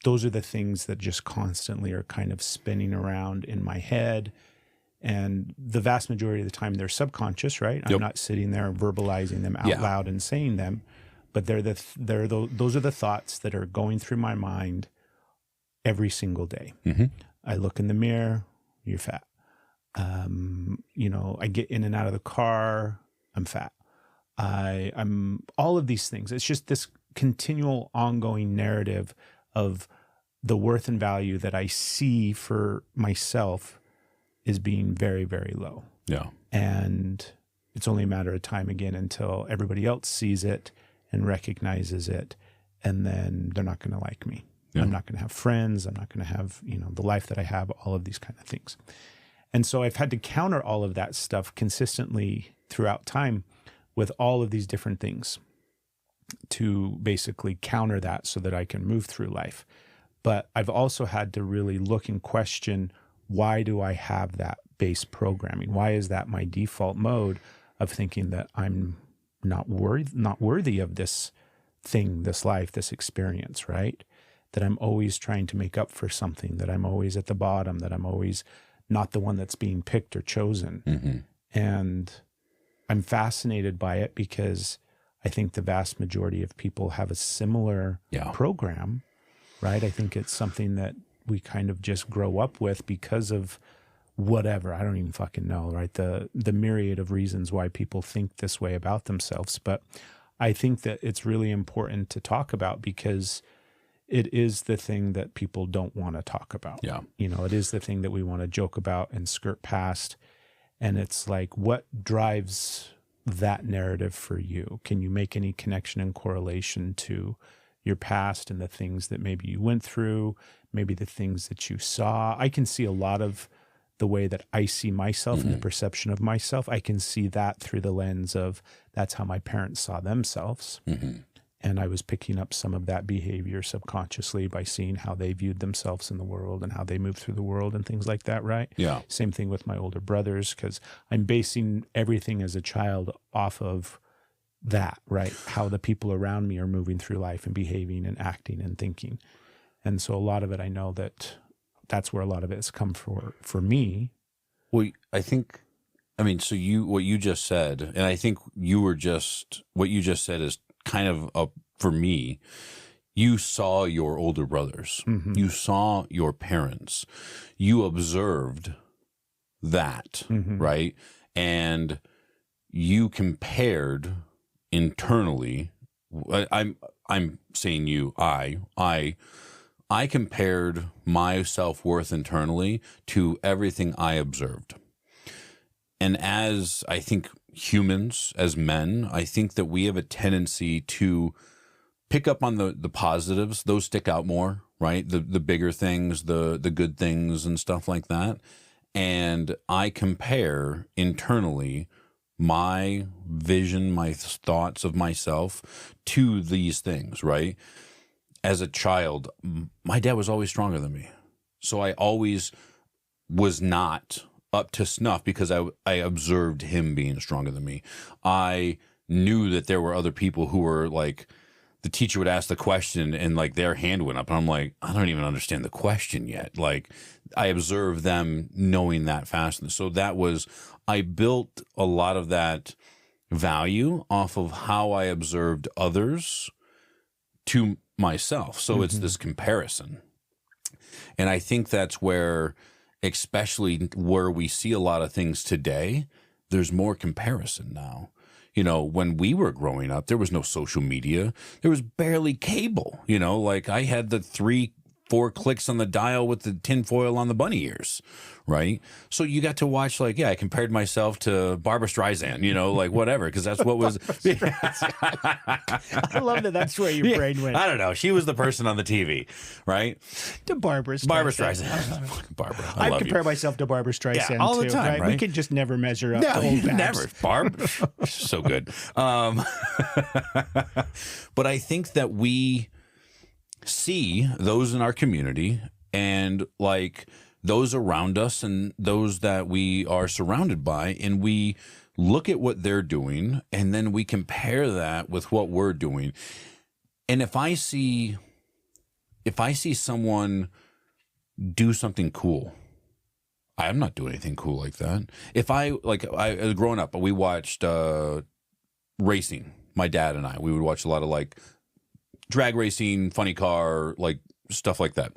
Those are the things that just constantly are kind of spinning around in my head. And the vast majority of the time they're subconscious, right? Yep. I'm not sitting there verbalizing them out loud and saying them, but those are the thoughts that are going through my mind every single day. Mm-hmm. I look in the mirror, you're fat. I get in and out of the car, I'm fat. I'm all of these things. It's just this continual ongoing narrative of the worth and value that I see for myself is being very, very low. Yeah. And it's only a matter of time again until everybody else sees it and recognizes it. And then they're not going to like me. Yeah. I'm not going to have friends. I'm not going to have, the life that I have, all of these kind of things. And so I've had to counter all of that stuff consistently throughout time with all of these different things to basically counter that so that I can move through life. But I've also had to really look and question, why do I have that base programming? Why is that my default mode of thinking that I'm not worthy of this thing, this life, this experience, right? That I'm always trying to make up for something, that I'm always at the bottom, that I'm always not the one that's being picked or chosen. Mm-hmm. And I'm fascinated by it because I think the vast majority of people have a similar program, right? I think it's something that we kind of just grow up with because of whatever. I don't even fucking know, right? The myriad of reasons why people think this way about themselves. But I think that it's really important to talk about because it is the thing that people don't want to talk about. Yeah. It is the thing that we want to joke about and skirt past. And it's like, what drives that narrative for you? Can you make any connection and correlation to your past and the things that maybe you went through, maybe the things that you saw? I can see a lot of the way that I see myself and the perception of myself. I can see that through the lens of that's how my parents saw themselves. Mm-hmm. And I was picking up some of that behavior subconsciously by seeing how they viewed themselves in the world and how they moved through the world and things like that, right? Yeah. Same thing with my older brothers, because I'm basing everything as a child off of that, right? How the people around me are moving through life and behaving and acting and thinking. And so a lot of it, I know that's where a lot of it has come for me. Well, so what you just said, and I think what you just said is kind of for me, you saw your older brothers, you saw your parents, you observed that, right? And you compared internally. I'm saying you, I compared my self-worth internally to everything I observed. And as I think humans, as men, I think that we have a tendency to pick up on the positives. Those stick out more, right? The bigger things, the good things and stuff like that. And I compare internally my vision, my thoughts of myself to these things, right? as a child, my dad was always stronger than me. So I always was not up to snuff because I observed him being stronger than me. I knew that there were other people who were like, the teacher would ask the question and like their hand went up. And I'm like, I don't even understand the question yet. Like I observed them knowing that fast. And so that was, I built a lot of that value off of how I observed others to myself. So it's this comparison. And I think that's where, especially where we see a lot of things today, there's more comparison now. You know, when we were growing up, there was no social media. There was barely cable. You know, like I had the 3-4 clicks on the dial with the tinfoil on the bunny ears, right? So you got to watch, like, I compared myself to Barbra Streisand, you know, like whatever, because that's what was. I love that. That's where your brain went. I don't know. She was the person on the TV, right? To Barbra Streisand. Barbra Streisand. Barbara, I compare myself to Barbra Streisand all the too, time, right? We could just never measure up. No, to old never. Barb, so good. But I think that we see those in our community and like those around us and those that we are surrounded by, and we look at what they're doing and then we compare that with what we're doing. And if I see someone do something cool, I'm not doing anything cool like that. If I growing up, we watched racing. My dad and we would watch a lot of like drag racing, funny car, like stuff like that.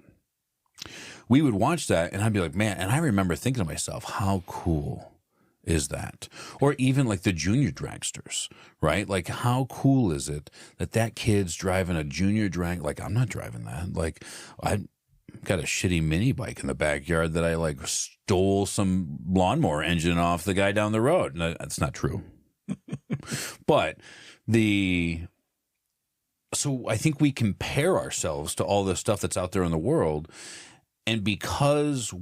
We would watch that and I'd be like, man, and I remember thinking to myself, how cool is that? Or even like the junior dragsters, right? Like how cool is it that kid's driving a junior drag? Like I'm not driving that. Like I got a shitty mini bike in the backyard that I like stole some lawnmower engine off the guy down the road. And that's not true. But so I think we compare ourselves to all the stuff that's out there in the world. And because,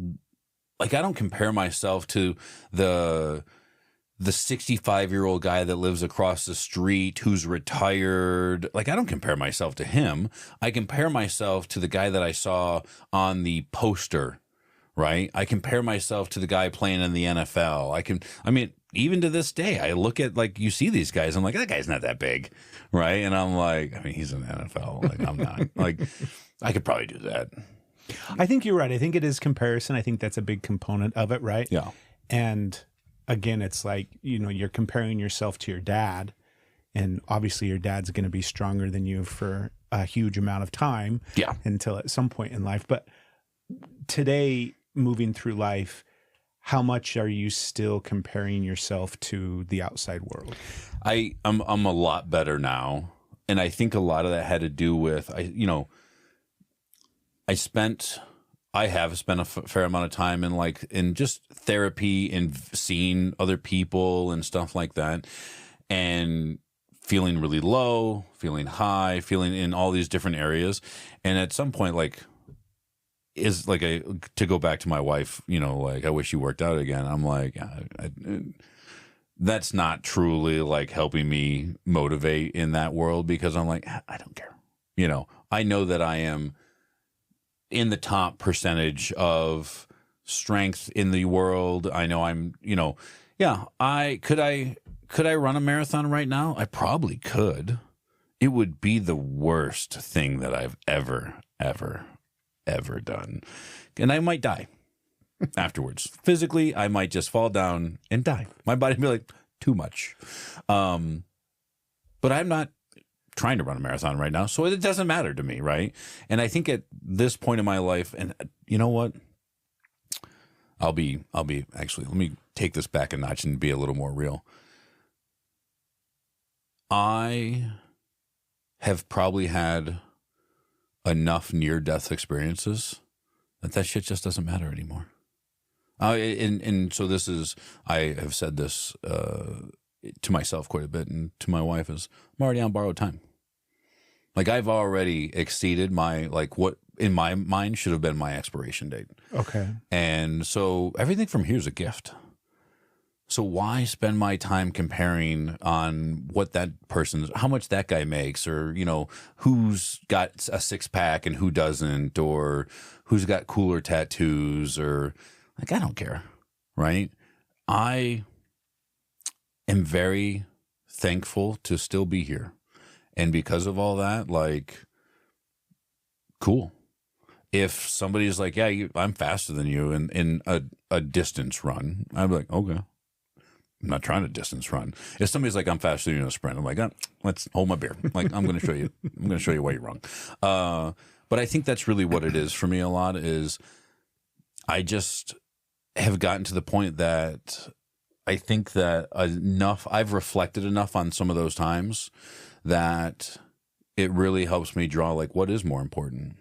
like, I don't compare myself to the 65-year-old guy that lives across the street who's retired. Like, I don't compare myself to him. I compare myself to the guy that I saw on the poster, right? I compare myself to the guy playing in the NFL. Even to this day, I look at, like, you see these guys, I'm like, that guy's not that big, right? And I'm like, he's in the NFL. Like, I'm not. Like, I could probably do that. I think you're right. I think it is comparison. I think that's a big component of it, right? Yeah. And again, it's like, you're comparing yourself to your dad, and obviously your dad's going to be stronger than you for a huge amount of time. Yeah. Until at some point in life. But today, moving through life, how much are you still comparing yourself to the outside world? I'm a lot better now. And I think a lot of that had to do with, I have spent a fair amount of time in just therapy and seeing other people and stuff like that, and feeling really low, feeling high, feeling in all these different areas. And at some point, to go back to my wife, I wish you worked out again. I'm like, that's not truly like helping me motivate in that world, because I'm like, I don't care. I know that I am in the top percentage of strength in the world. I know I'm, could I run a marathon right now? I probably could. It would be the worst thing that I've ever done. And I might die afterwards. Physically, I might just fall down and die. My body would be like, too much. But I'm not trying to run a marathon right now, so it doesn't matter to me, right? And I think at this point in my life, and you know what? I'll be actually, let me take this back a notch and be a little more real. I have probably had enough near-death experiences that shit just doesn't matter anymore. And so this is, I have said this to myself quite a bit, and to my wife, is I'm already on borrowed time. Like, I've already exceeded my, what in my mind should have been my expiration date. Okay. And so everything from here is a gift. So why spend my time comparing on what that person's, how much that guy makes, or, you know, who's got a six pack and who doesn't, or who's got cooler tattoos, or like, I don't care. Right. I am very thankful to still be here. And because of all that, like, cool. If somebody's like, yeah, I'm faster than you in a distance run, I'm like, okay. I'm not trying to distance run. If somebody's like, I'm faster than you in a sprint, I'm like, let's hold my beer. Like, I'm going to show you. I'm going to show you why you're wrong. But I think that's really what it is for me a lot is I just have gotten to the point that I think that I've reflected enough on some of those times that it really helps me draw like what is more important.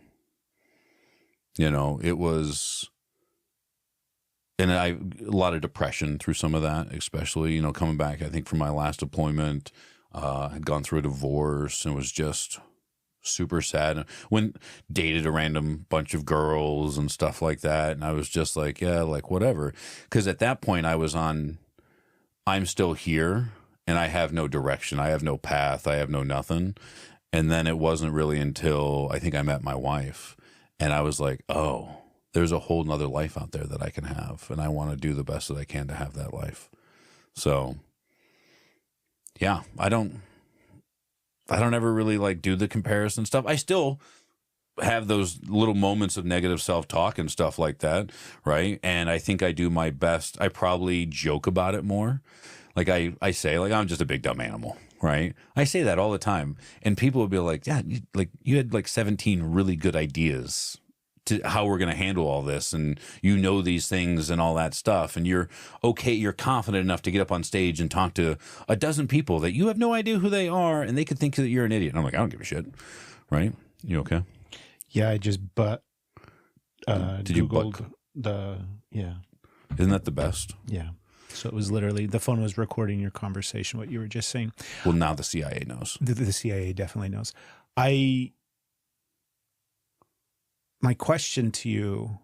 You know, it was, and a lot of depression through some of that, especially, you know, coming back, I think from my last deployment, had gone through a divorce and was just super sad. When dated a random bunch of girls and stuff like that. And I was just like, yeah, like whatever. Because at that point I was on, I'm still here and I have no direction. I have no path. I have no nothing. And then it wasn't really until I think I met my wife and I was like, oh, there's a whole nother life out there that I can have. And I want to do the best that I can to have that life. So yeah, I don't ever really like do the comparison stuff. I still have those little moments of negative self-talk and stuff like that. Right. And I think I do my best. I probably joke about it more. Like I say, like, I'm just a big dumb animal. Right. I say that all the time. And people would be like, yeah, you had like 17 really good ideas to how we're going to handle all this. And you know, these things and all that stuff. And you're okay. You're confident enough to get up on stage and talk to a dozen people that you have no idea who they are. And they could think that you're an idiot. And I'm like, I don't give a shit. Right. You okay? Yeah. I just, did you Googled yeah. Isn't that the best? Yeah. So it was literally, the phone was recording your conversation, what you were just saying. Well, now the CIA knows. The CIA definitely knows. My question to you,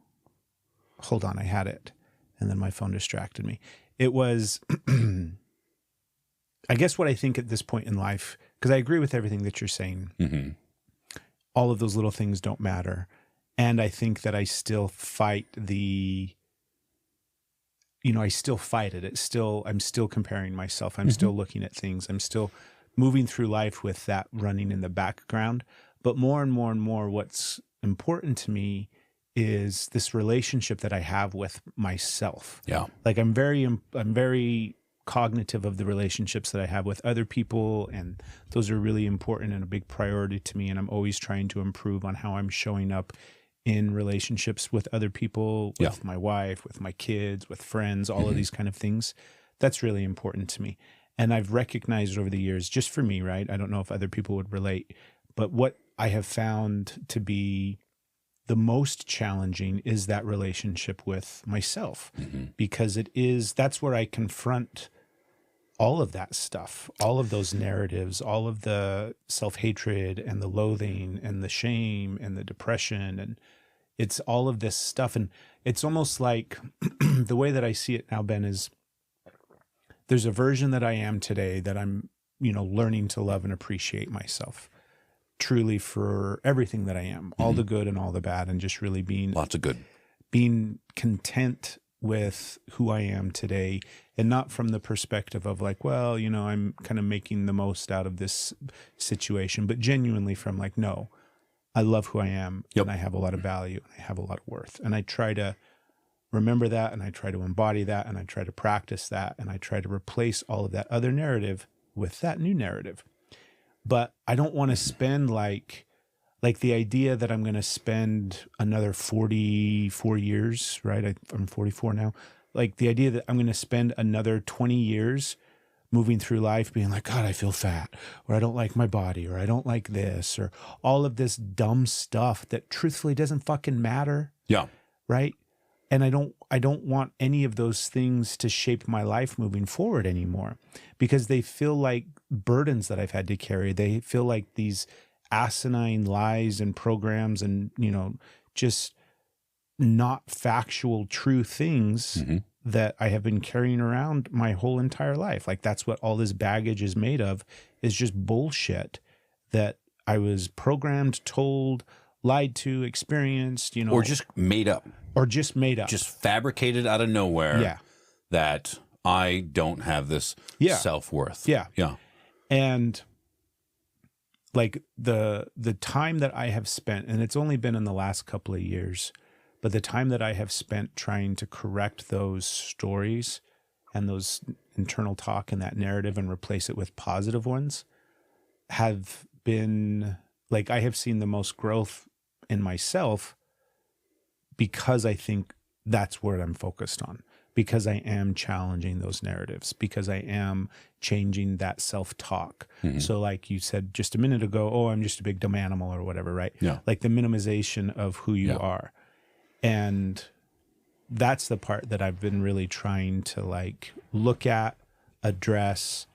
hold on, I had it, and then my phone distracted me. It was, I guess what I think at this point in life, because I agree with everything that you're saying. Mm-hmm. All of those little things don't matter. And I think that I still fight I still fight it. I'm still comparing myself. I'm still looking at things. I'm still moving through life with that running in the background. But more and more and more, what's important to me is this relationship that I have with myself. Yeah. Like I'm very cognitive of the relationships that I have with other people. And those are really important and a big priority to me. And I'm always trying to improve on how I'm showing up in relationships with other people, with my wife, with my kids, with friends, all of these kind of things. That's really important to me. And I've recognized over the years, just for me, right? I don't know if other people would relate, but what I have found to be the most challenging is that relationship with myself, because that's where I confront all of that stuff, all of those narratives, all of the self-hatred and the loathing and the shame and the depression. And it's all of this stuff. And it's almost like the way that I see it now, Ben, is there's a version that I am today that I'm, learning to love and appreciate myself truly for everything that I am, all the good and all the bad, and just really being lots of good, being content with who I am today, and not from the perspective of like, well, I'm kind of making the most out of this situation, but genuinely from like, no, I love who I am and I have a lot of value and I have a lot of worth. And I try to remember that, and I try to embody that, and I try to practice that, and I try to replace all of that other narrative with that new narrative. But I don't want to spend like the idea that I'm going to spend another 44 years, right? I'm 44 now. Like the idea that I'm going to spend another 20 years moving through life being like, God, I feel fat, or I don't like my body, or I don't like this, or all of this dumb stuff that truthfully doesn't fucking matter. Yeah. Right. And I don't want any of those things to shape my life moving forward anymore, because they feel like burdens that I've had to carry. They feel like these asinine lies and programs and, just not factual, true things that I have been carrying around my whole entire life. Like that's what all this baggage is made of, is just bullshit that I was programmed, told, lied to, experienced, or just made up, just fabricated out of nowhere. Yeah. That I don't have this self-worth. Yeah. Yeah. And like the time that I have spent, and it's only been in the last couple of years, but the time that I have spent trying to correct those stories and those internal talk and that narrative and replace it with positive ones have been like, I have seen the most growth in myself because I think that's where I'm focused on, because I am challenging those narratives, because I am changing that self-talk. Mm-hmm. So like you said just a minute ago, oh, I'm just a big dumb animal or whatever, right? Yeah. Like the minimization of who you are. And that's the part that I've been really trying to like look at, address,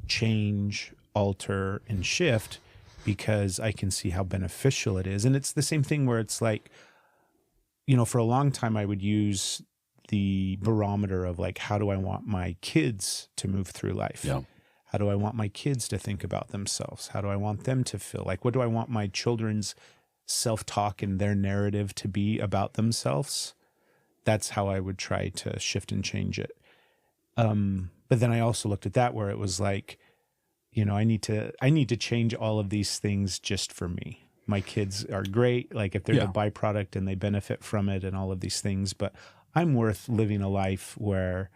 change, alter, and shift, because I can see how beneficial it is. And it's the same thing where it's like, you know, for a long time I would use the barometer of like, how do I want my kids to move through life? Yeah. How do I want my kids to think about themselves? How do I want them to feel? Like, what do I want my children's self-talk and their narrative to be about themselves? That's how I would try to shift and change it. But then I also looked at that where it was like, you know, I need to change all of these things just for me. My kids are great. Like if they're the byproduct and they benefit from it and all of these things, but I'm worth living a life where,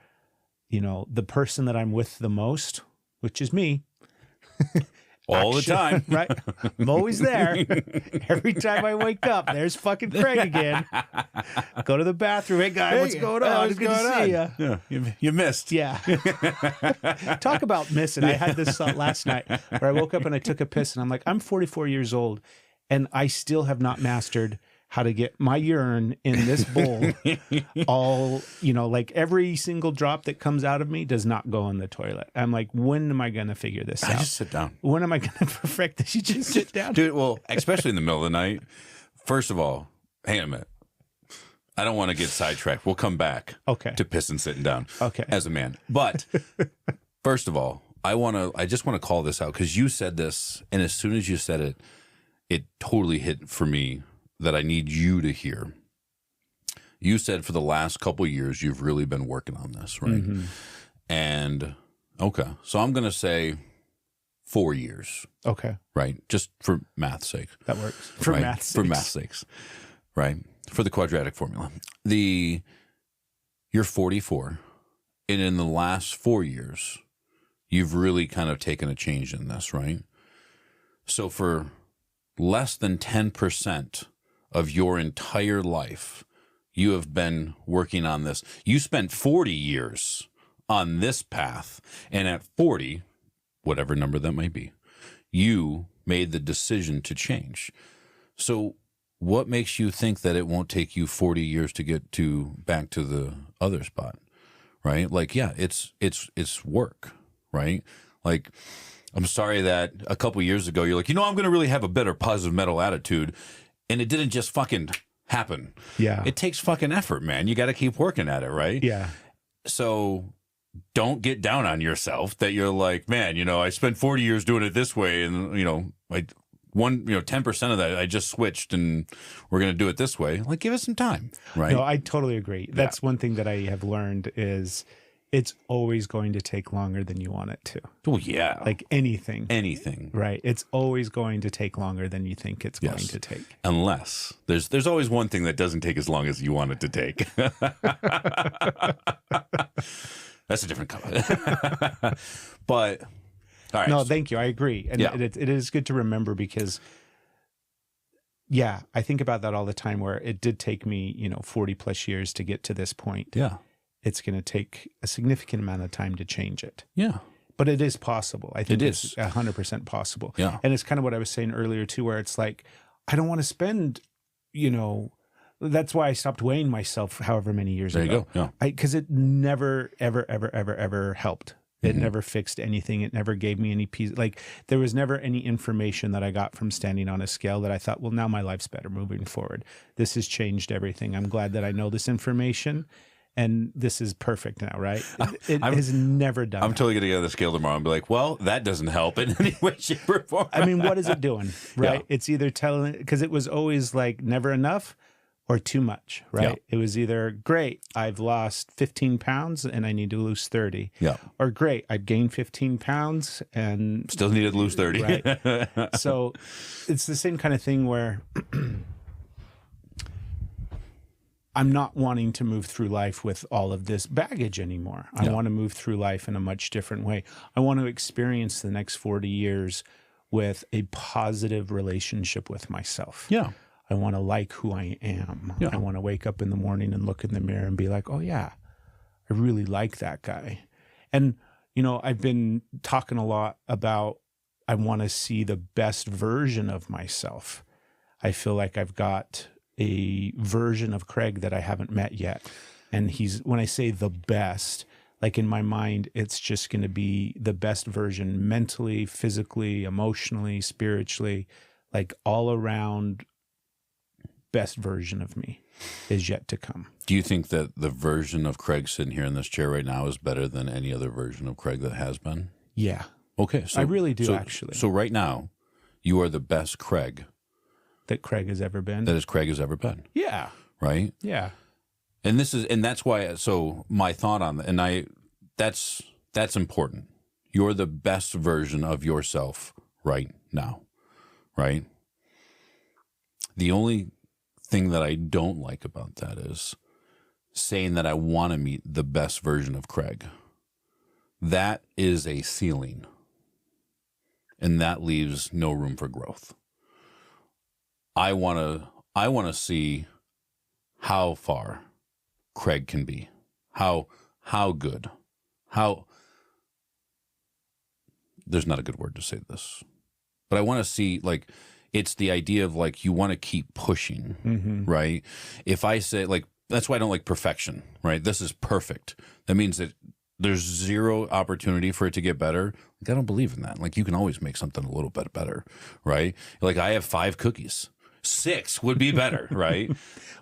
you know, the person that I'm with the most, which is me, all the time, right? I'm always there. Every time I wake up, there's fucking Craig again. Go to the bathroom. Hey, guy, what's going on? It's good to see you. Yeah, you missed. Yeah. Talk about missing. I had this thought last night where I woke up and I took a piss and I'm like, I'm 44 years old and I still have not mastered how to get my urine in this bowl all, you know, like every single drop that comes out of me does not go in the toilet. I'm like, when am I going to figure this out? Just sit down. When am I going to perfect this? You just sit down. Dude, well, especially in the middle of the night. First of all, hang on a minute. I don't want to get sidetracked. We'll come back to piss and sitting down as a man. But first of all, I just want to call this out because you said this, and as soon as you said it, it totally hit for me that I need you to hear. You said for the last couple of years, you've really been working on this, right? Mm-hmm. And, so I'm going to say 4 years. Okay. Right? Just for math's sake. That works. For math's sakes. For math's sakes. Right? For the quadratic formula. You're 44, and in the last 4 years, you've really kind of taken a change in this, right? So for less than 10% of your entire life, you have been working on this. You spent 40 years on this path, and at 40, whatever number that may be, you made the decision to change. So what makes you think that it won't take you 40 years to get back to the other spot, right? Like, yeah, it's work, right? Like, I'm sorry that a couple years ago, you're like, you know, I'm going to really have a better positive mental attitude. And it didn't just fucking happen. Yeah. It takes fucking effort, man. You got to keep working at it, right? Yeah. So don't get down on yourself that you're like, man, you know, I spent 40 years doing it this way. And, you know, 10% of that, I just switched and we're going to do it this way. Like, give it some time, right? No, I totally agree. That's one thing that I have learned is it's always going to take longer than you want it to. Oh, yeah. Like anything. Anything. Right. It's always going to take longer than you think it's going to take. Unless there's always one thing that doesn't take as long as you want it to take. That's a different comment. But, all right. No, thank you. I agree. And it is good to remember because, I think about that all the time where it did take me, 40 plus years to get to this point. Yeah. It's going to take a significant amount of time to change it. Yeah. But it is possible. I think it's 100% possible. Yeah. And it's kind of what I was saying earlier too, where it's like, I don't want to spend, that's why I stopped weighing myself however many years ago. There you go. Yeah. Because it never, ever, ever, ever, ever helped. It never fixed anything. It never gave me any peace. Like there was never any information that I got from standing on a scale that I thought, well, now my life's better moving forward. This has changed everything. I'm glad that I know this information. And this is perfect now, right? It has never done I'm that. totally going to get on the scale tomorrow and be like, well, that doesn't help in any way, shape, or form. I mean, what is it doing, right? Yeah. It's either telling, because it was always like never enough or too much, right? Yeah. It was either, great, I've lost 15 pounds and I need to lose 30. Yeah. Or great, I've gained 15 pounds and Still needed to lose 30. Right. So it's the same kind of thing where I'm not wanting to move through life with all of this baggage anymore. I want to move through life in a much different way. I want to experience the next 40 years with a positive relationship with myself. Yeah. I want to like who I am. Yeah. I want to wake up in the morning and look in the mirror and be like, oh yeah, I really like that guy. And, you know, I've been talking a lot about, I want to see the best version of myself. I feel like I've got a version of Craig that I haven't met yet. And when I say the best, like in my mind, it's just going to be the best version mentally, physically, emotionally, spiritually, like all around best version of me is yet to come. Do you think that the version of Craig sitting here in this chair right now is better than any other version of Craig that has been? Yeah. Okay. So I really do, actually. So right now, you are the best Craig that Craig has ever been. That Craig has ever been. Yeah. Right? Yeah. And that's why, so my thought on that, and that's important. You're the best version of yourself right now. Right? The only thing that I don't like about that is saying that I want to meet the best version of Craig. That is a ceiling. And that leaves no room for growth. I want to see how far Craig can be. How good. There's not a good word to say this. But I want to see, like, it's the idea of, like, you want to keep pushing, right? If I say, like, that's why I don't like perfection, right? This is perfect. That means that there's zero opportunity for it to get better. Like, I don't believe in that. Like, you can always make something a little bit better, right? Like, I have 5 cookies. 6 would be better, right?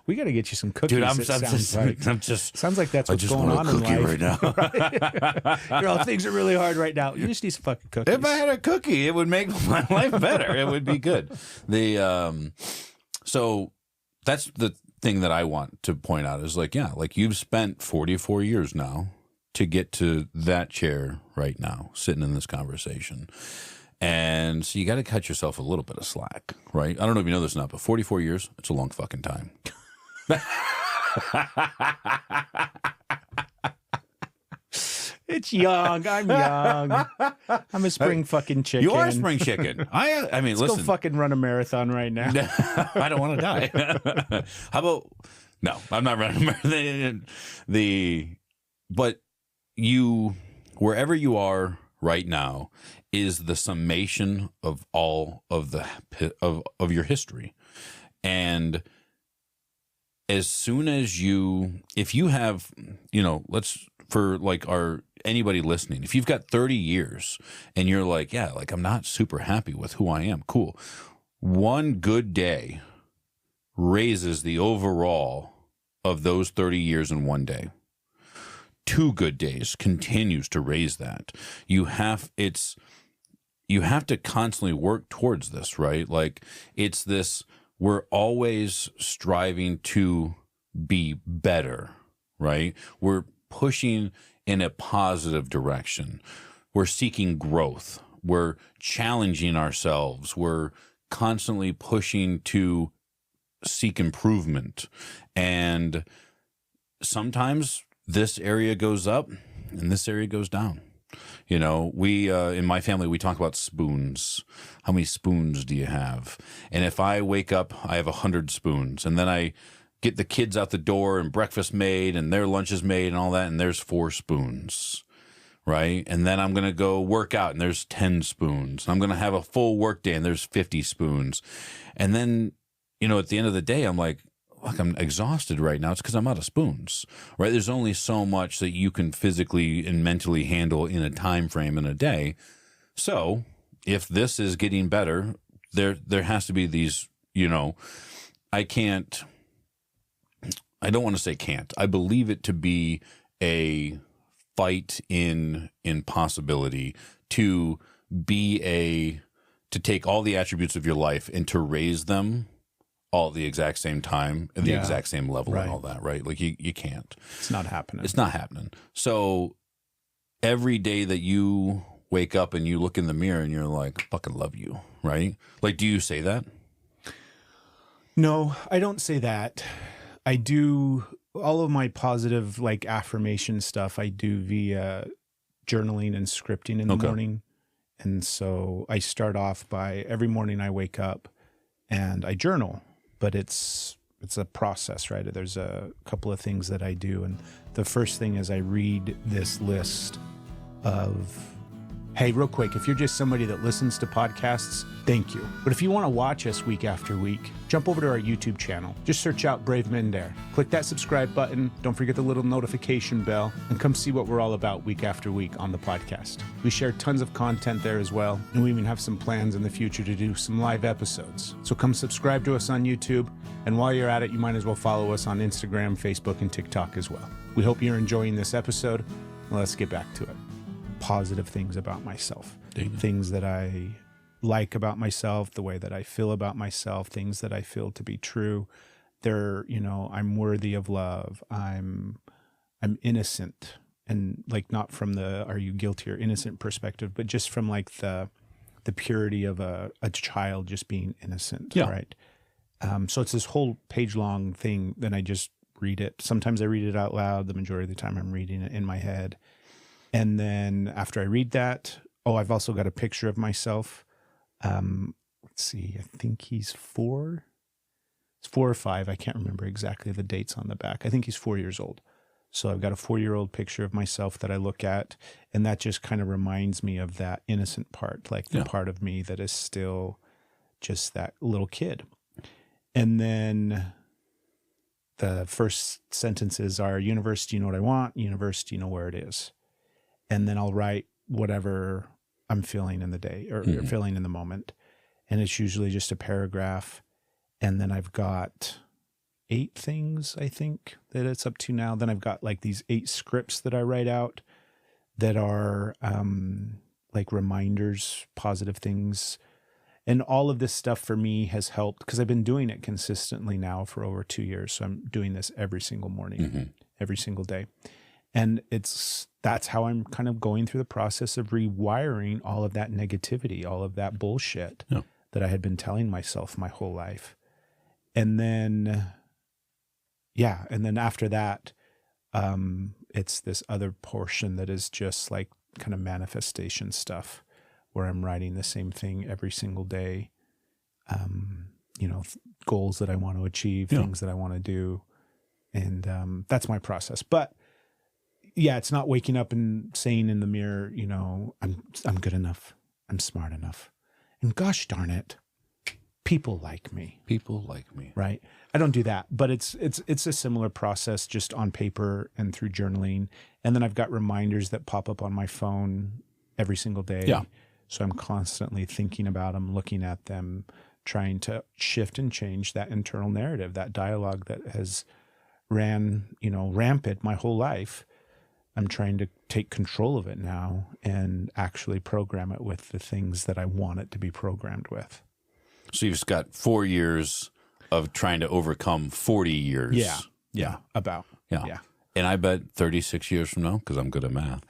We got to get you some cookies. Dude, sounds like that's what's going on in life right now. Right? You know, things are really hard right now. You just need some fucking cookies. If I had a cookie, it would make my life better. It would be good. So that's the thing that I want to point out is, like, yeah, like, you've spent 44 years now to get to that chair right now, sitting in this conversation. And so you got to cut yourself a little bit of slack, right? I don't know if you know this or not, but 44 years, it's a long fucking time. It's young. I'm young. I'm a spring fucking chicken. You are a spring chicken. I mean, Let's listen. go fucking run a marathon right now. I don't want to die. How about, no, I'm not running a marathon. But you, wherever you are right now, is the summation of all of of your history. And as soon as if you have, you know, for like anybody listening, if you've got 30 years and you're like, yeah, like, I'm not super happy with who I am, cool. One good day raises the overall of those 30 years in one day. 2 good days continues to raise that. You have to constantly work towards this, right? Like, it's this, we're always striving to be better, right? We're pushing in a positive direction. We're seeking growth. We're challenging ourselves. We're constantly pushing to seek improvement. And sometimes this area goes up and this area goes down. You know, we, in my family, we talk about spoons. How many spoons do you have? And if I wake up, I have 100 spoons. And then I get the kids out the door and breakfast made and their lunch is made and all that. And there's 4 spoons, right? And then I'm going to go work out and there's 10 spoons. I'm going to have a full work day and there's 50 spoons. And then, you know, at the end of the day, I'm like, look, I'm exhausted right now. It's because I'm out of spoons, right? There's only so much that you can physically and mentally handle in a time frame in a day. So if this is getting better, there has to be these, you know, I can't I don't want to say can't. I believe it to be a fight in possibility to take all the attributes of your life and to raise them all at the exact same time and the exact same level and all that, right? Like you can't. It's not happening. It's not happening. So every day that you wake up and you look in the mirror and you're like, fucking love you, right? Like, do you say that? No, I don't say that. I do all of my positive like affirmation stuff I do via journaling and scripting in the morning. And so I start off by every morning I wake up and I journal, but it's a process, right? There's a couple of things that I do. And the first thing is I read this list of, hey, real quick, if you're just somebody that listens to podcasts, thank you. But if you want to watch us week after week, jump over to our YouTube channel. Just search out Brave Mendare. Click that subscribe button. Don't forget the little notification bell and come see what we're all about week after week on the podcast. We share tons of content there as well. And we even have some plans in the future to do some live episodes. So come subscribe to us on YouTube. And while you're at it, you might as well follow us on Instagram, Facebook, and TikTok as well. We hope you're enjoying this episode. Let's get back to it. Positive things about myself, things that I like about myself, the way that I feel about myself, things that I feel to be true. They're, I'm worthy of love. I'm innocent, and like not from the are you guilty or innocent perspective, but just from like the purity of a child just being innocent, right? So it's this whole page long thing. Then I just read it. Sometimes I read it out loud. The majority of the time I'm reading it in my head. And then after I read that, I've also got a picture of myself. Let's see, I think he's 4. It's 4 or 5. I can't remember exactly the dates on the back. I think he's 4 years old. So I've got a 4-year-old picture of myself that I look at. And that just kind of reminds me of that innocent part, like the part of me that is still just that little kid. And then the first sentences are, universe, do you know what I want? Universe, do you know where it is? And then I'll write whatever I'm feeling in the day or feeling in the moment. And it's usually just a paragraph. And then I've got 8 things, I think, that it's up to now. Then I've got like these 8 scripts that I write out that are like reminders, positive things. And all of this stuff for me has helped because I've been doing it consistently now for over 2 years. So I'm doing this every single morning, every single day. And that's how I'm kind of going through the process of rewiring all of that negativity, all of that bullshit that I had been telling myself my whole life. And then, and then after that, it's this other portion that is just like kind of manifestation stuff where I'm writing the same thing every single day. Goals that I want to achieve, things that I want to do. And that's my process. But it's not waking up and saying in the mirror, I'm good enough. I'm smart enough. And gosh darn it, people like me. People like me. Right? I don't do that, but it's a similar process just on paper and through journaling. And then I've got reminders that pop up on my phone every single day. Yeah. So I'm constantly thinking about them, looking at them, trying to shift and change that internal narrative, that dialogue that has ran, rampant my whole life. I'm trying to take control of it now and actually program it with the things that I want it to be programmed with. So you've got 4 years of trying to overcome 40 years. Yeah. And I bet 36 years from now, because I'm good at math,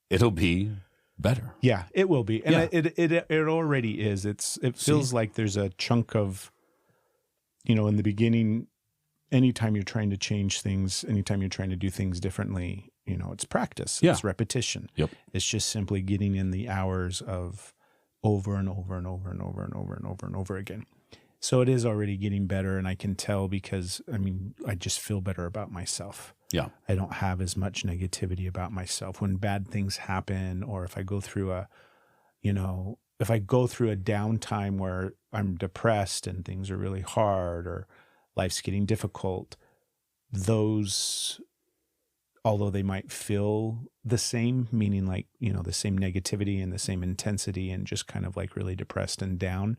it'll be better. Yeah, it will be. And it already is. It feels like there's a chunk of, in the beginning, anytime you're trying to change things, anytime you're trying to do things differently, it's practice. It's repetition. Yep. It's just simply getting in the hours of over and over and over and over and over and over and over again. So it is already getting better. And I can tell because, I just feel better about myself. Yeah. I don't have as much negativity about myself when bad things happen, or if I go through a downtime where I'm depressed and things are really hard or life's getting difficult, those, although they might feel the same, meaning like, the same negativity and the same intensity and just kind of like really depressed and down,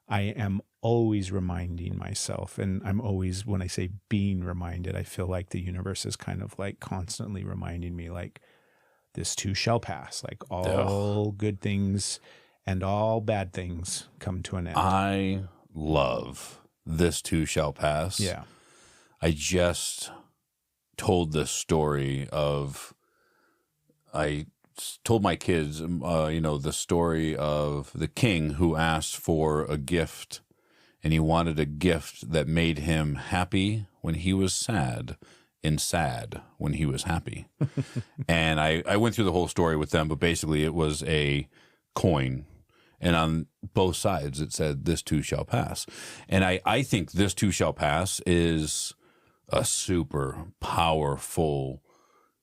I am always reminding myself, and I'm always, when I say being reminded, I feel like the universe is kind of like constantly reminding me, like, this too shall pass. Like, all good things and all bad things come to an end. I love this too shall pass. Yeah. I just told this story of, I told my kids, the story of the king who asked for a gift, and he wanted a gift that made him happy when he was sad and sad when he was happy. And I went through the whole story with them, but basically it was a coin. And on both sides, it said, this too shall pass. And I think this too shall pass is a super powerful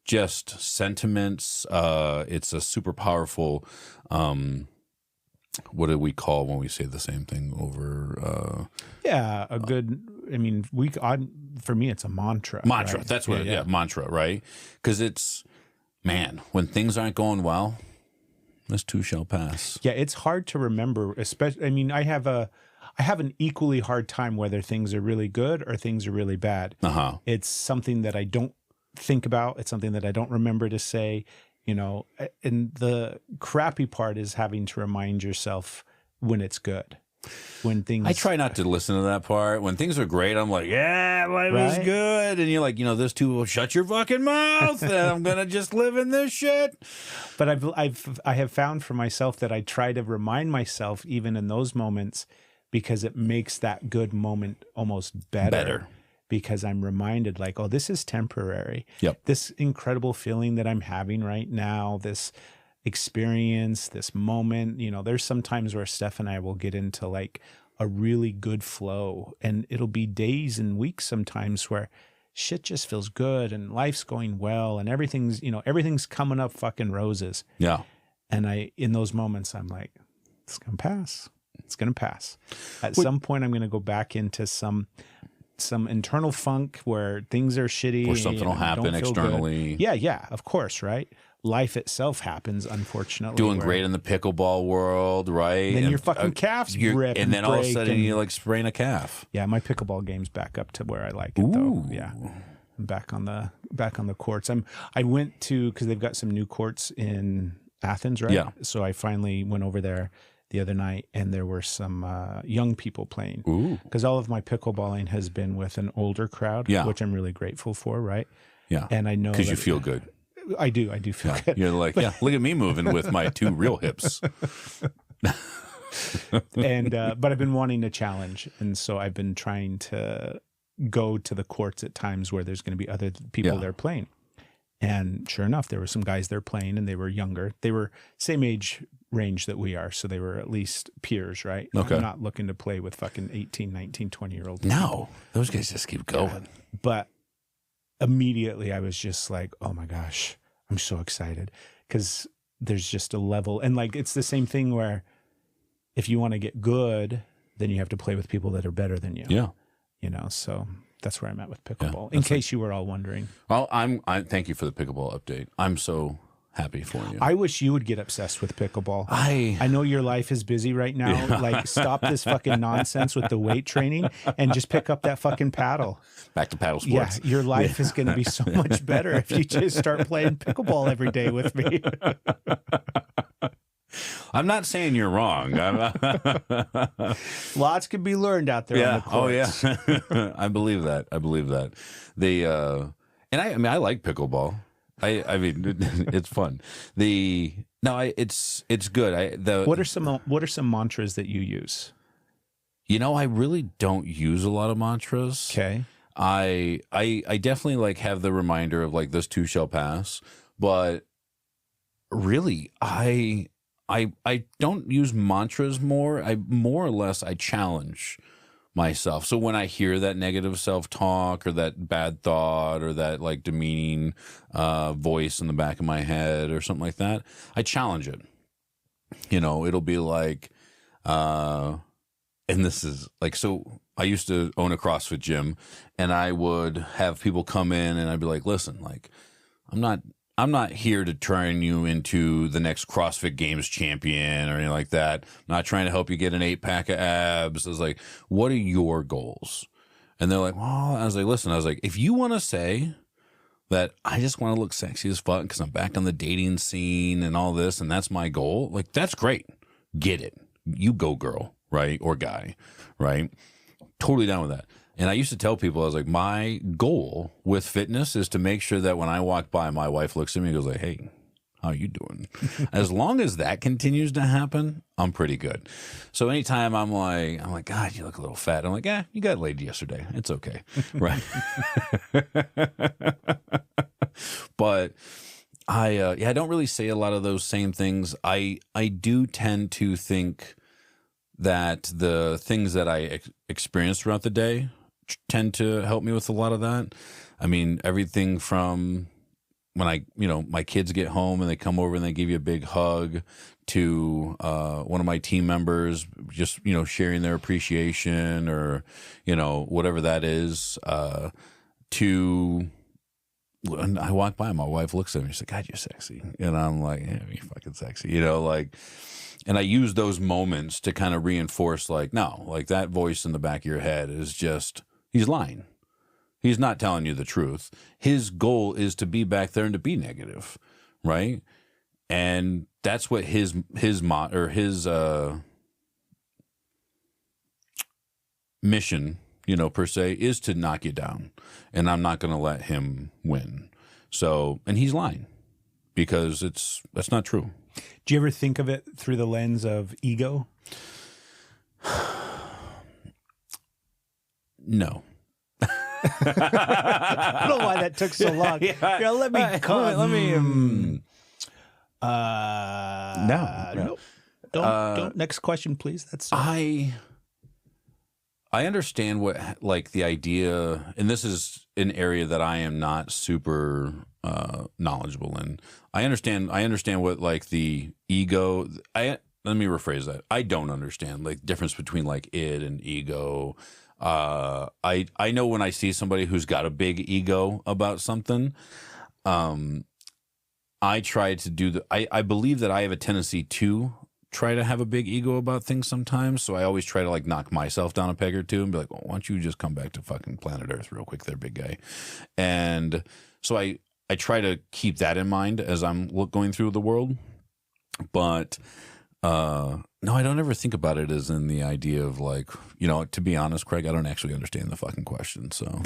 just sentiments. It's a super powerful, what do we call when we say the same thing over? Yeah, a good, I mean, for me, it's a mantra. Mantra, right? that's what mantra, right? Because it's, man, when things aren't going well, this too shall pass. Yeah, it's hard to remember, especially, I mean, I have an equally hard time whether things are really good or things are really bad. Uh-huh. It's something that I don't think about. It's something that I don't remember to say, and the crappy part is having to remind yourself when it's good. When things, I try not to listen to that part. When things are great, I'm like, yeah, life is Right? good. And you're like, this too will shut your fucking mouth and I'm going to just live in this shit. But I have found for myself that I try to remind myself even in those moments, because it makes that good moment almost better. Because I'm reminded, like, oh, this is temporary. Yep. This incredible feeling that I'm having right now, this experience, this moment, there's some times where Steph and I will get into like a really good flow, and it'll be days and weeks sometimes where shit just feels good and life's going well and everything's coming up fucking roses. Yeah. And in those moments, I'm like, it's going to pass. It's going to pass. At some point, I'm going to go back into some internal funk where things are shitty. Or something will happen externally. Good. Yeah, of course, right? Life itself happens, unfortunately. Doing great in the pickleball world, right? Then your fucking calves rip and then all of a sudden and, you like sprain a calf. Yeah, my pickleball game's back up to where I like it, though. Yeah, I'm back on the courts. I went to, because they've got some new courts in Athens, right? Yeah. So I finally went over there the other night, and there were some young people playing. Ooh. Because all of my pickleballing has been with an older crowd, which I'm really grateful for, right? Yeah. And I know because you feel good. I do feel good. You're like, look at me moving with my two real hips. And but I've been wanting a challenge, and so I've been trying to go to the courts at times where there's going to be other people there playing. And sure enough, there were some guys there playing, and they were younger. They were same age range that we are, so they were at least peers, right? Okay. I'm not looking to play with fucking 18, 19, 20-year-olds. No, those guys just keep going. Yeah. But immediately I was just like, oh my gosh, I'm so excited, because there's just a level. And like, it's the same thing where if you want to get good, then you have to play with people that are better than you. Yeah. So that's where I'm at with pickleball, in case you were all wondering. Well, I thank you for the pickleball update. I'm so happy for you. I wish you would get obsessed with pickleball. I know your life is busy right now. Like, stop this fucking nonsense with the weight training and just pick up that fucking paddle. Back to paddle sports. Yeah, your life is going to be so much better if you just start playing pickleball every day with me. I'm not saying you're wrong. Lots can be learned out there on the courts. Oh, yeah. I believe that. And I like pickleball. I mean, it's fun. It's good. What are some mantras that you use? I really don't use a lot of mantras. Okay. I definitely like have the reminder of like, this too shall pass, but really I don't use mantras more. More or less I challenge myself. So when I hear that negative self-talk or that bad thought or that like demeaning voice in the back of my head or something like that, I challenge it. It'll be like, and this is like, so I used to own a CrossFit gym, and I would have people come in and I'd be like, listen, like, I'm not I'm not here to turn you into the next CrossFit Games champion or anything like that. I'm not trying to help you get an 8-pack of abs. I was like, what are your goals? And they're like, well, I was like, listen, I was like, if you want to say that I just want to look sexy as fuck because I'm back on the dating scene and all this, and that's my goal, like, that's great. Get it. You go, girl, right? Or guy, right? Totally down with that. And I used to tell people, I was like, my goal with fitness is to make sure that when I walk by, my wife looks at me and goes like, hey, how you doing? As long as that continues to happen, I'm pretty good. So anytime I'm like, God, you look a little fat. I'm like, yeah, you got laid yesterday. It's okay. Right. But I don't really say a lot of those same things. I do tend to think that the things that I experience throughout the day tend to help me with a lot of that. I mean, everything from when my kids get home and they come over and they give you a big hug, to one of my team members just, sharing their appreciation or, whatever that is, to when I walk by, my wife looks at me, she's like, God, you're sexy. And I'm like, yeah, you're fucking sexy, and I use those moments to kind of reinforce, like, no, like that voice in the back of your head is just, he's lying. He's not telling you the truth. His goal is to be back there and to be negative, right? And that's what his mission, per se, is to knock you down. And I'm not going to let him win. So, and he's lying because that's not true. Do you ever think of it through the lens of ego? No. I don't know why that took so long. Yeah, let me come. Let me. No. Don't. Next question, please. That's I understand what, like, the idea, and this is an area that I am not super knowledgeable in. I understand what, like, the ego. Let me rephrase that. I don't understand, like, the difference between, like, id and ego. I know when I see somebody who's got a big ego about something, I try to do I believe that I have a tendency to try to have a big ego about things sometimes. So I always try to, like, knock myself down a peg or two and be like, well, why don't you just come back to fucking planet Earth real quick there, big guy. And so I try to keep that in mind as I'm going through the world. But no, I don't ever think about it as in the idea of, like, to be honest, Craig, I don't actually understand the fucking question. So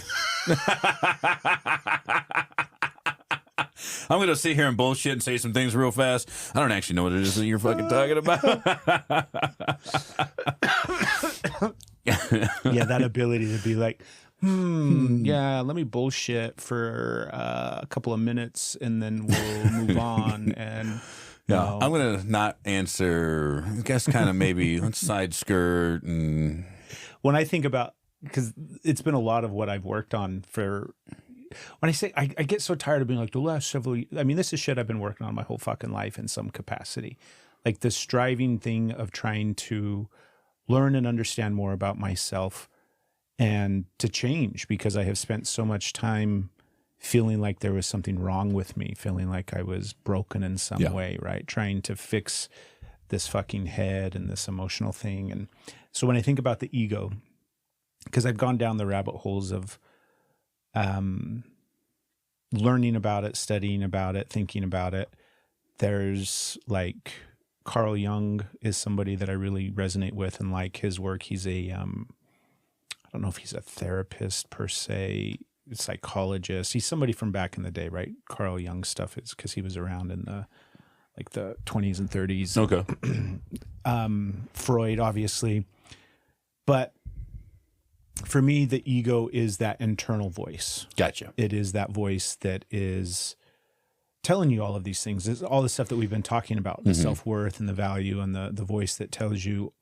I'm going to sit here and bullshit and say some things real fast. I don't actually know what it is that you're fucking talking about. Yeah, that ability to be like, yeah, let me bullshit for a couple of minutes and then we'll move on. And yeah, I'm going to not answer, I guess, kind of maybe side skirt. And when I think about, because it's been a lot of what I've worked on for, when I say, I get so tired of being like, the last several, I mean, this is shit I've been working on my whole fucking life in some capacity. Like the striving thing of trying to learn and understand more about myself and to change, because I have spent so much time feeling like there was something wrong with me, feeling like I was broken in some way, right? Trying to fix this fucking head and this emotional thing. And so when I think about the ego, because I've gone down the rabbit holes of learning about it, studying about it, thinking about it, there's like Carl Jung is somebody that I really resonate with and like his work. He's a, I don't know if he's a therapist per se, psychologist. He's somebody from back in the day, right? Carl Jung stuff is because he was around in the 20s and 30s. Okay. Freud, obviously. But for me, the ego is that internal voice. Gotcha. It is that voice that is telling you all of these things. It's all the stuff that we've been talking about, the self-worth and the value, and the voice that tells you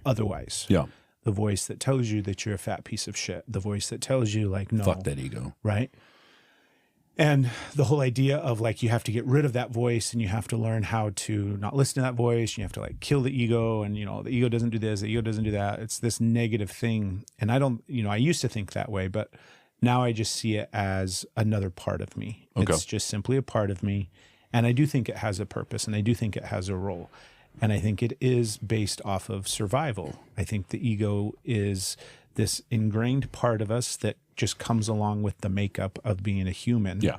otherwise. Yeah. The voice that tells you that you're a fat piece of shit. The voice that tells you, like, no. Fuck that ego. Right? And the whole idea of, like, you have to get rid of that voice and you have to learn how to not listen to that voice. You have to, like, kill the ego, and, the ego doesn't do this, the ego doesn't do that. It's this negative thing. And I don't, I used to think that way, but Now I just see it as another part of me. Okay. It's just simply a part of me. And I do think it has a purpose, and I do think it has a role. And I think it is based off of survival. I think the ego is this ingrained part of us that just comes along with the makeup of being a human. Yeah.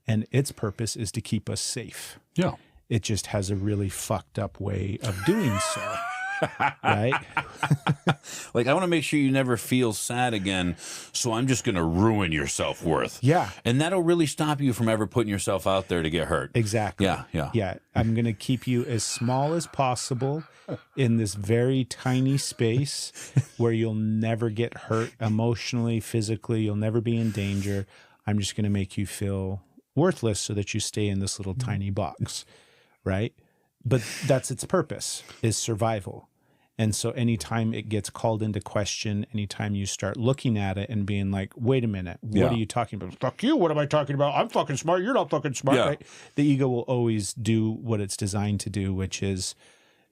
And its purpose is to keep us safe. Yeah. It just has a really fucked up way of doing so. Right? Like, I want to make sure you never feel sad again, so I'm just going to ruin your self-worth. Yeah. And that'll really stop you from ever putting yourself out there to get hurt. Exactly. Yeah. I'm going to keep you as small as possible in this very tiny space where you'll never get hurt emotionally, physically. You'll never be in danger. I'm just going to make you feel worthless so that you stay in this little tiny box. Right? But that's its purpose, is survival. And so anytime it gets called into question, anytime you start looking at it and being like, wait a minute, what are you talking about? Fuck you. What am I talking about? I'm fucking smart. You're not fucking smart. Yeah. Right? The ego will always do what it's designed to do, which is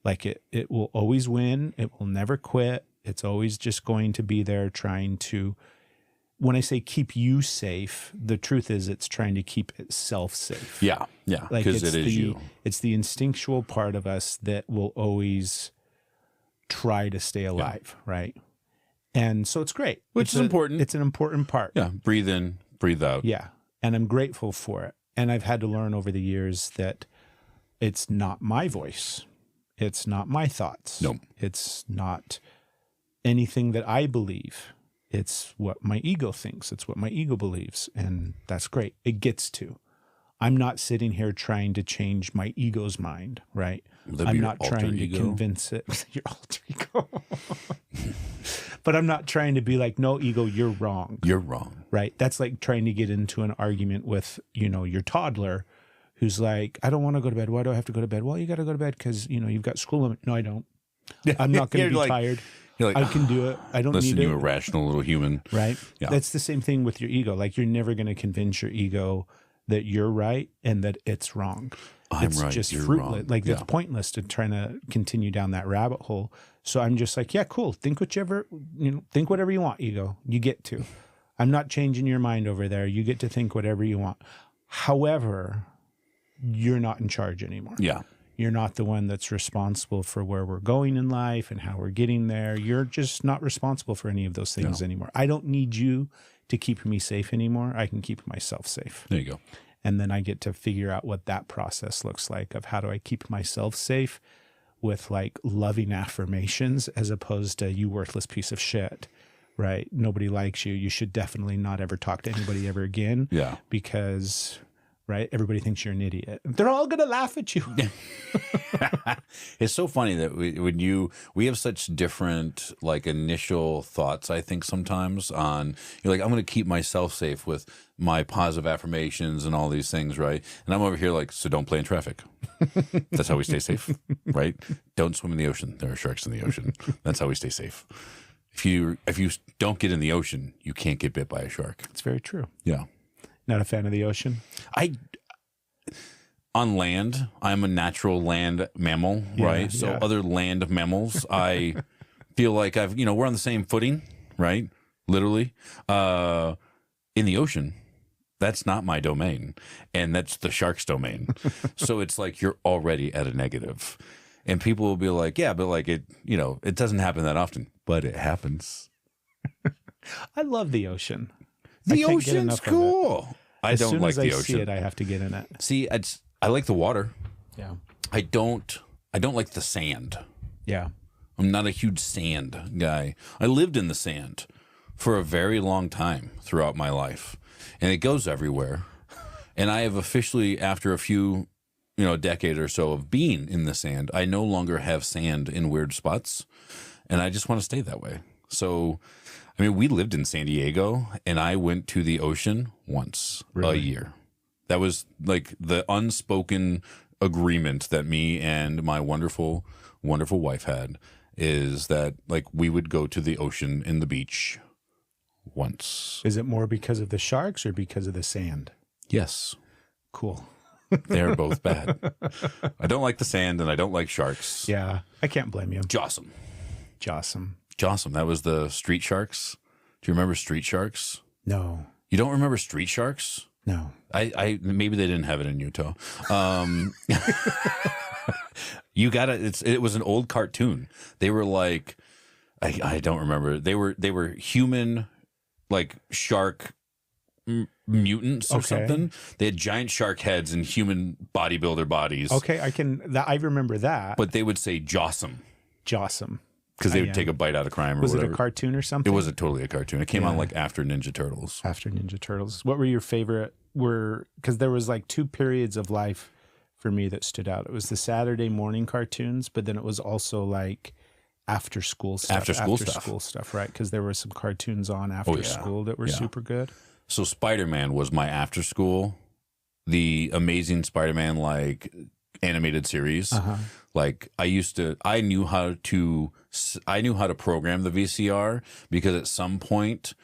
like it will always win. It will never quit. It's always just going to be there trying to, when I say keep you safe, the truth is it's trying to keep itself safe. Yeah. Like Because it is you. It's the instinctual part of us that will always try to stay alive, right? And so it's great. Which is important. It's an important part. Yeah. Breathe in, breathe out. Yeah. And I'm grateful for it. And I've had to learn over the years that it's not my voice. It's not my thoughts. No. It's not anything that I believe. It's what my ego thinks. It's what my ego believes. And that's great. It gets to. I'm not sitting here trying to change my ego's mind, right? I'm not trying to convince it. Your alter ego. But I'm not trying to be like, no, ego, you're wrong. You're wrong. Right? That's like trying to get into an argument with, your toddler who's like, I don't want to go to bed. Why do I have to go to bed? Well, you got to go to bed because, you've got school. No, I don't. I'm not going to be tired. You're like, I can do it. I don't listen, need it. you irrational little human. Right? Yeah. That's the same thing with your ego. Like, you're never going to convince your ego that you're right and that it's wrong. It's right, just you're fruitless. wrong. Like, it's pointless to trying to continue down that rabbit hole. So I'm just like, yeah, cool. Think whatever you want, ego. You get to. I'm not changing your mind over there. You get to think whatever you want. However, you're not in charge anymore. Yeah. You're not the one that's responsible for where we're going in life and how we're getting there. You're just not responsible for any of those things anymore. I don't need you to keep me safe anymore. I can keep myself safe. There you go. And then I get to figure out what that process looks like of how do I keep myself safe with like loving affirmations as opposed to you worthless piece of shit, right? Nobody likes you. You should definitely not ever talk to anybody ever again. Yeah. Because, right, everybody thinks you're an idiot. They're all going to laugh at you. It's so funny that we have such different like initial thoughts, I think sometimes on, you're like, I'm going to keep myself safe with my positive affirmations and all these things, right? And I'm over here like, so don't play in traffic. That's how we stay safe, right? Don't swim in the ocean. There are sharks in the ocean. That's how we stay safe. If you don't get in the ocean, you can't get bit by a shark. It's very true. Yeah. Not a fan of the ocean? On land, I'm a natural land mammal, right? So other land mammals, I feel like we're on the same footing, right? Literally. In the ocean, that's not my domain, and that's the shark's domain. So it's like you're already at a negative. And people will be like, yeah, but like it doesn't happen that often, but it happens. I love the ocean. The ocean's cool. I don't like the ocean. As soon as I see it, I have to get in it. See, I like the water. Yeah. I don't like the sand. Yeah. I'm not a huge sand guy. I lived in the sand for a very long time throughout my life, and it goes everywhere. And I have officially, after a few, decade or so of being in the sand, I no longer have sand in weird spots, and I just want to stay that way. So, we lived in San Diego, and I went to the ocean once a year. That was like the unspoken agreement that me and my wonderful, wonderful wife had, is that like we would go to the ocean and the beach once. Is it more because of the sharks or because of the sand? Yes. Cool. They're both bad. I don't like the sand and I don't like sharks. Yeah, I can't blame you. Jossum. Jossum. That was the street sharks. Do you remember street sharks? You don't remember Street Sharks? No. I maybe they didn't have it in Utah. You gotta. It was an old cartoon. They were like, I don't remember. They were human, like shark mutants or something. They had giant shark heads and human bodybuilder bodies. Okay, I remember that. But they would say Jossum. Because they would take a bite out of crime or whatever. Was it a cartoon or something? It wasn't totally a cartoon. It came on like after Ninja Turtles. After Ninja Turtles. What were your favorite? Because there was like 2 periods of life for me that stood out. It was the Saturday morning cartoons, but then it was also like after school stuff. After school stuff, right? Because there were some cartoons on after school that were super good. So Spider-Man was my after school. The Amazing Spider-Man like animated series. Like I knew how to program the VCR because at some point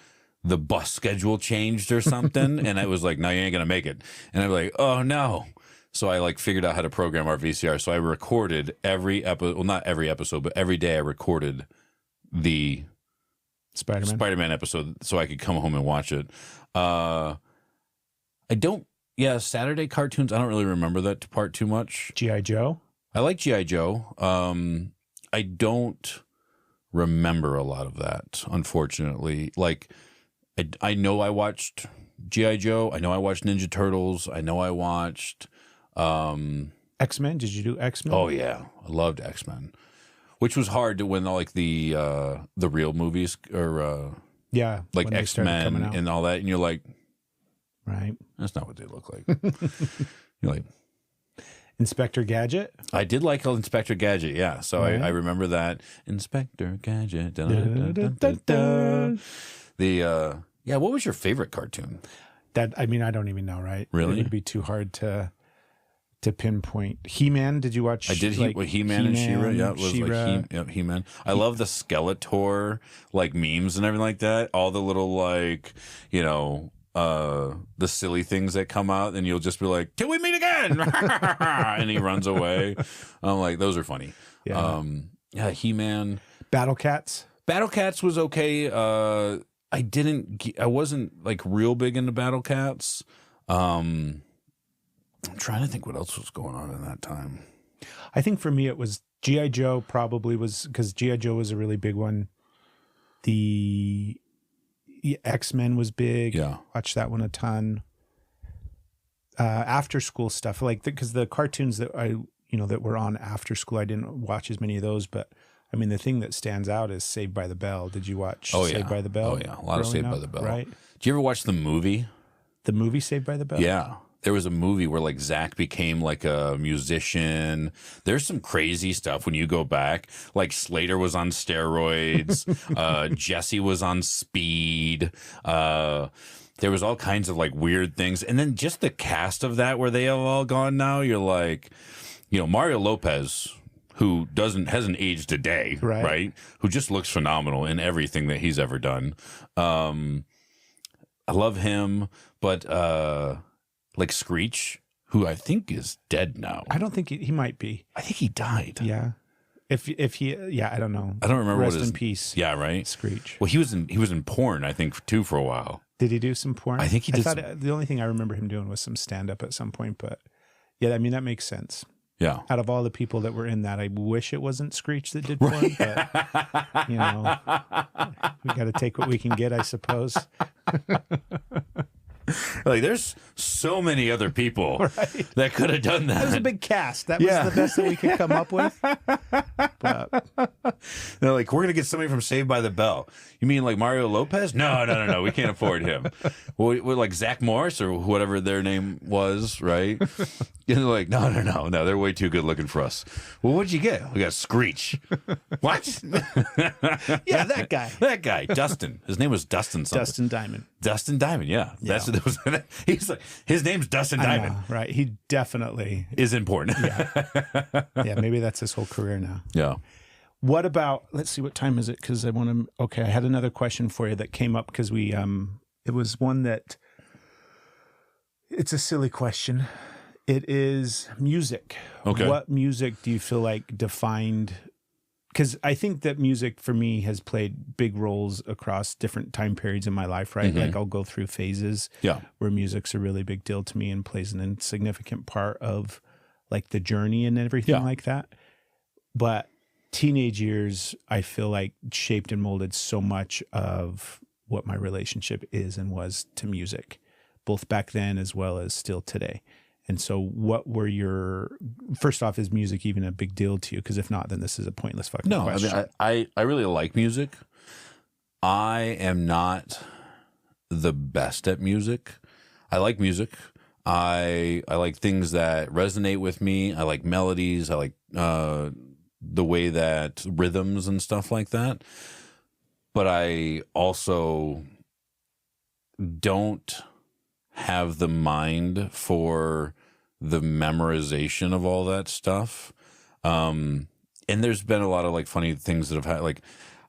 the bus schedule changed or something, and I was like, "No, you ain't gonna make it." And I'm like, "Oh no!" So I like figured out how to program our VCR. So I recorded every episode. Well, not every episode, but every day I recorded the Spider-Man episode so I could come home and watch it. Saturday cartoons. I don't really remember that part too much. G.I. Joe. I like G.I. Joe. I don't remember a lot of that, unfortunately. Like, I know I watched G.I. Joe. I know I watched Ninja Turtles. I know I watched X-Men. Did you do X-Men? Oh yeah, I loved X-Men, which was hard to when like the real movies or like X-Men and all that, and you're like, right, that's not what they look like. You're like. Inspector Gadget? I did like Inspector Gadget, yeah. So I remember that. Inspector Gadget. What was your favorite cartoon? I don't even know, right? Really? It would be too hard to pinpoint. He-Man, did you watch? I did He-Man and She-Ra. Yeah, it was She-Ra. like He-Man. I love the Skeletor like memes and everything like that. All the little like, the silly things that come out, and you'll just be like, "Till we meet again," and he runs away. I'm like, those are funny. Yeah, He-Man. Battle Cats. Battle Cats was okay. I wasn't like real big into Battle Cats. I'm trying to think what else was going on in that time. I think for me it was G.I. Joe. Probably was because G.I. Joe was a really big one. The X-Men was big. Yeah. Watched that one a ton. After school stuff, like because the cartoons that that were on after school, I didn't watch as many of those, but I mean the thing that stands out is Saved by the Bell. Did you watch Saved by the Bell? Oh yeah, a lot of Saved by the Bell. Right. Did you ever watch the movie? The movie Saved by the Bell? Yeah. There was a movie where like Zach became like a musician. There's some crazy stuff when you go back. Like Slater was on steroids. Jesse was on speed. There was all kinds of like weird things. And then just the cast of that where they have all gone now. You're like, Mario Lopez, who hasn't aged a day, right? Who just looks phenomenal in everything that he's ever done. I love him, but like Screech, who I think is dead now. I don't think he might be. I think he died. Yeah. If he, I don't know. I don't remember Rest in peace. Yeah, right. Screech. Well, he was in porn, I think, too, for a while. Did he do some porn? I think he did. The only thing I remember him doing was some stand up at some point, but yeah, I mean that makes sense. Yeah. Out of all the people that were in that, I wish it wasn't Screech that did porn, but we got to take what we can get, I suppose. Like, there's so many other people that could have done that. That was a big cast. That was the best that we could come up with. But they're like, we're going to get somebody from Saved by the Bell. You mean like Mario Lopez? No. We can't afford him. Well, like Zach Morris or whatever their name was, right? And they're like, no. They're way too good looking for us. Well, what'd you get? We got Screech. What? Yeah, that guy. That guy, Dustin. His name was Dustin something. Dustin Diamond. Dustin Diamond, yeah. That's what it was. He's like, his name's Dustin Diamond. Know, right. He definitely is important. Yeah, maybe that's his whole career now. Yeah. What about, let's see, what time is it? Because I want to, I had another question for you that came up because it was one that, it's a silly question. It is music. Okay. What music do you feel like defined because I think that music for me has played big roles across different time periods in my life, right? Like I'll go through phases where music's a really big deal to me and plays an insignificant part of like the journey and everything like that. But teenage years, I feel like shaped and molded so much of what my relationship is and was to music, both back then as well as still today. And so what were first off, is music even a big deal to you? Because if not, then this is a pointless fucking question. I mean, I really like music. I am not the best at music. I like music. I like things that resonate with me. I like melodies. I like the way that rhythms and stuff like that. But I also don't have the mind for the memorization of all that stuff. And there's been a lot of like funny things that have had, like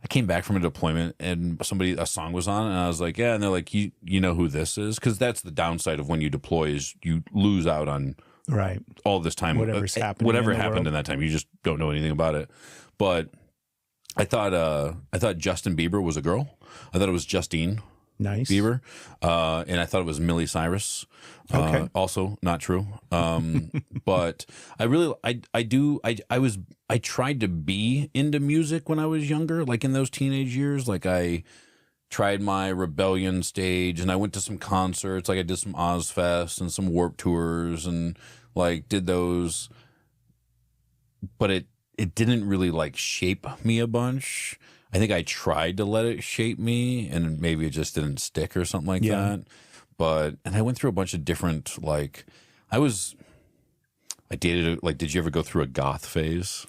I came back from a deployment and a song was on and I was like, yeah. And they're like, you know who this is? Cause that's the downside of when you deploy is you lose out on all this time. Whatever happened in that time. You just don't know anything about it. But I thought Justin Bieber was a girl. I thought it was Justine Bieber. And I thought it was Miley Cyrus. Okay. Also not true. But I tried to be into music when I was younger, like in those teenage years. Like I tried my rebellion stage and I went to some concerts. Like I did some Ozfest and some Warped Tours and like did those, but it didn't really like shape me a bunch. I think I tried to let it shape me and maybe it just didn't stick or something like that. And I went through a bunch of different, like I dated, like, did you ever go through a goth phase?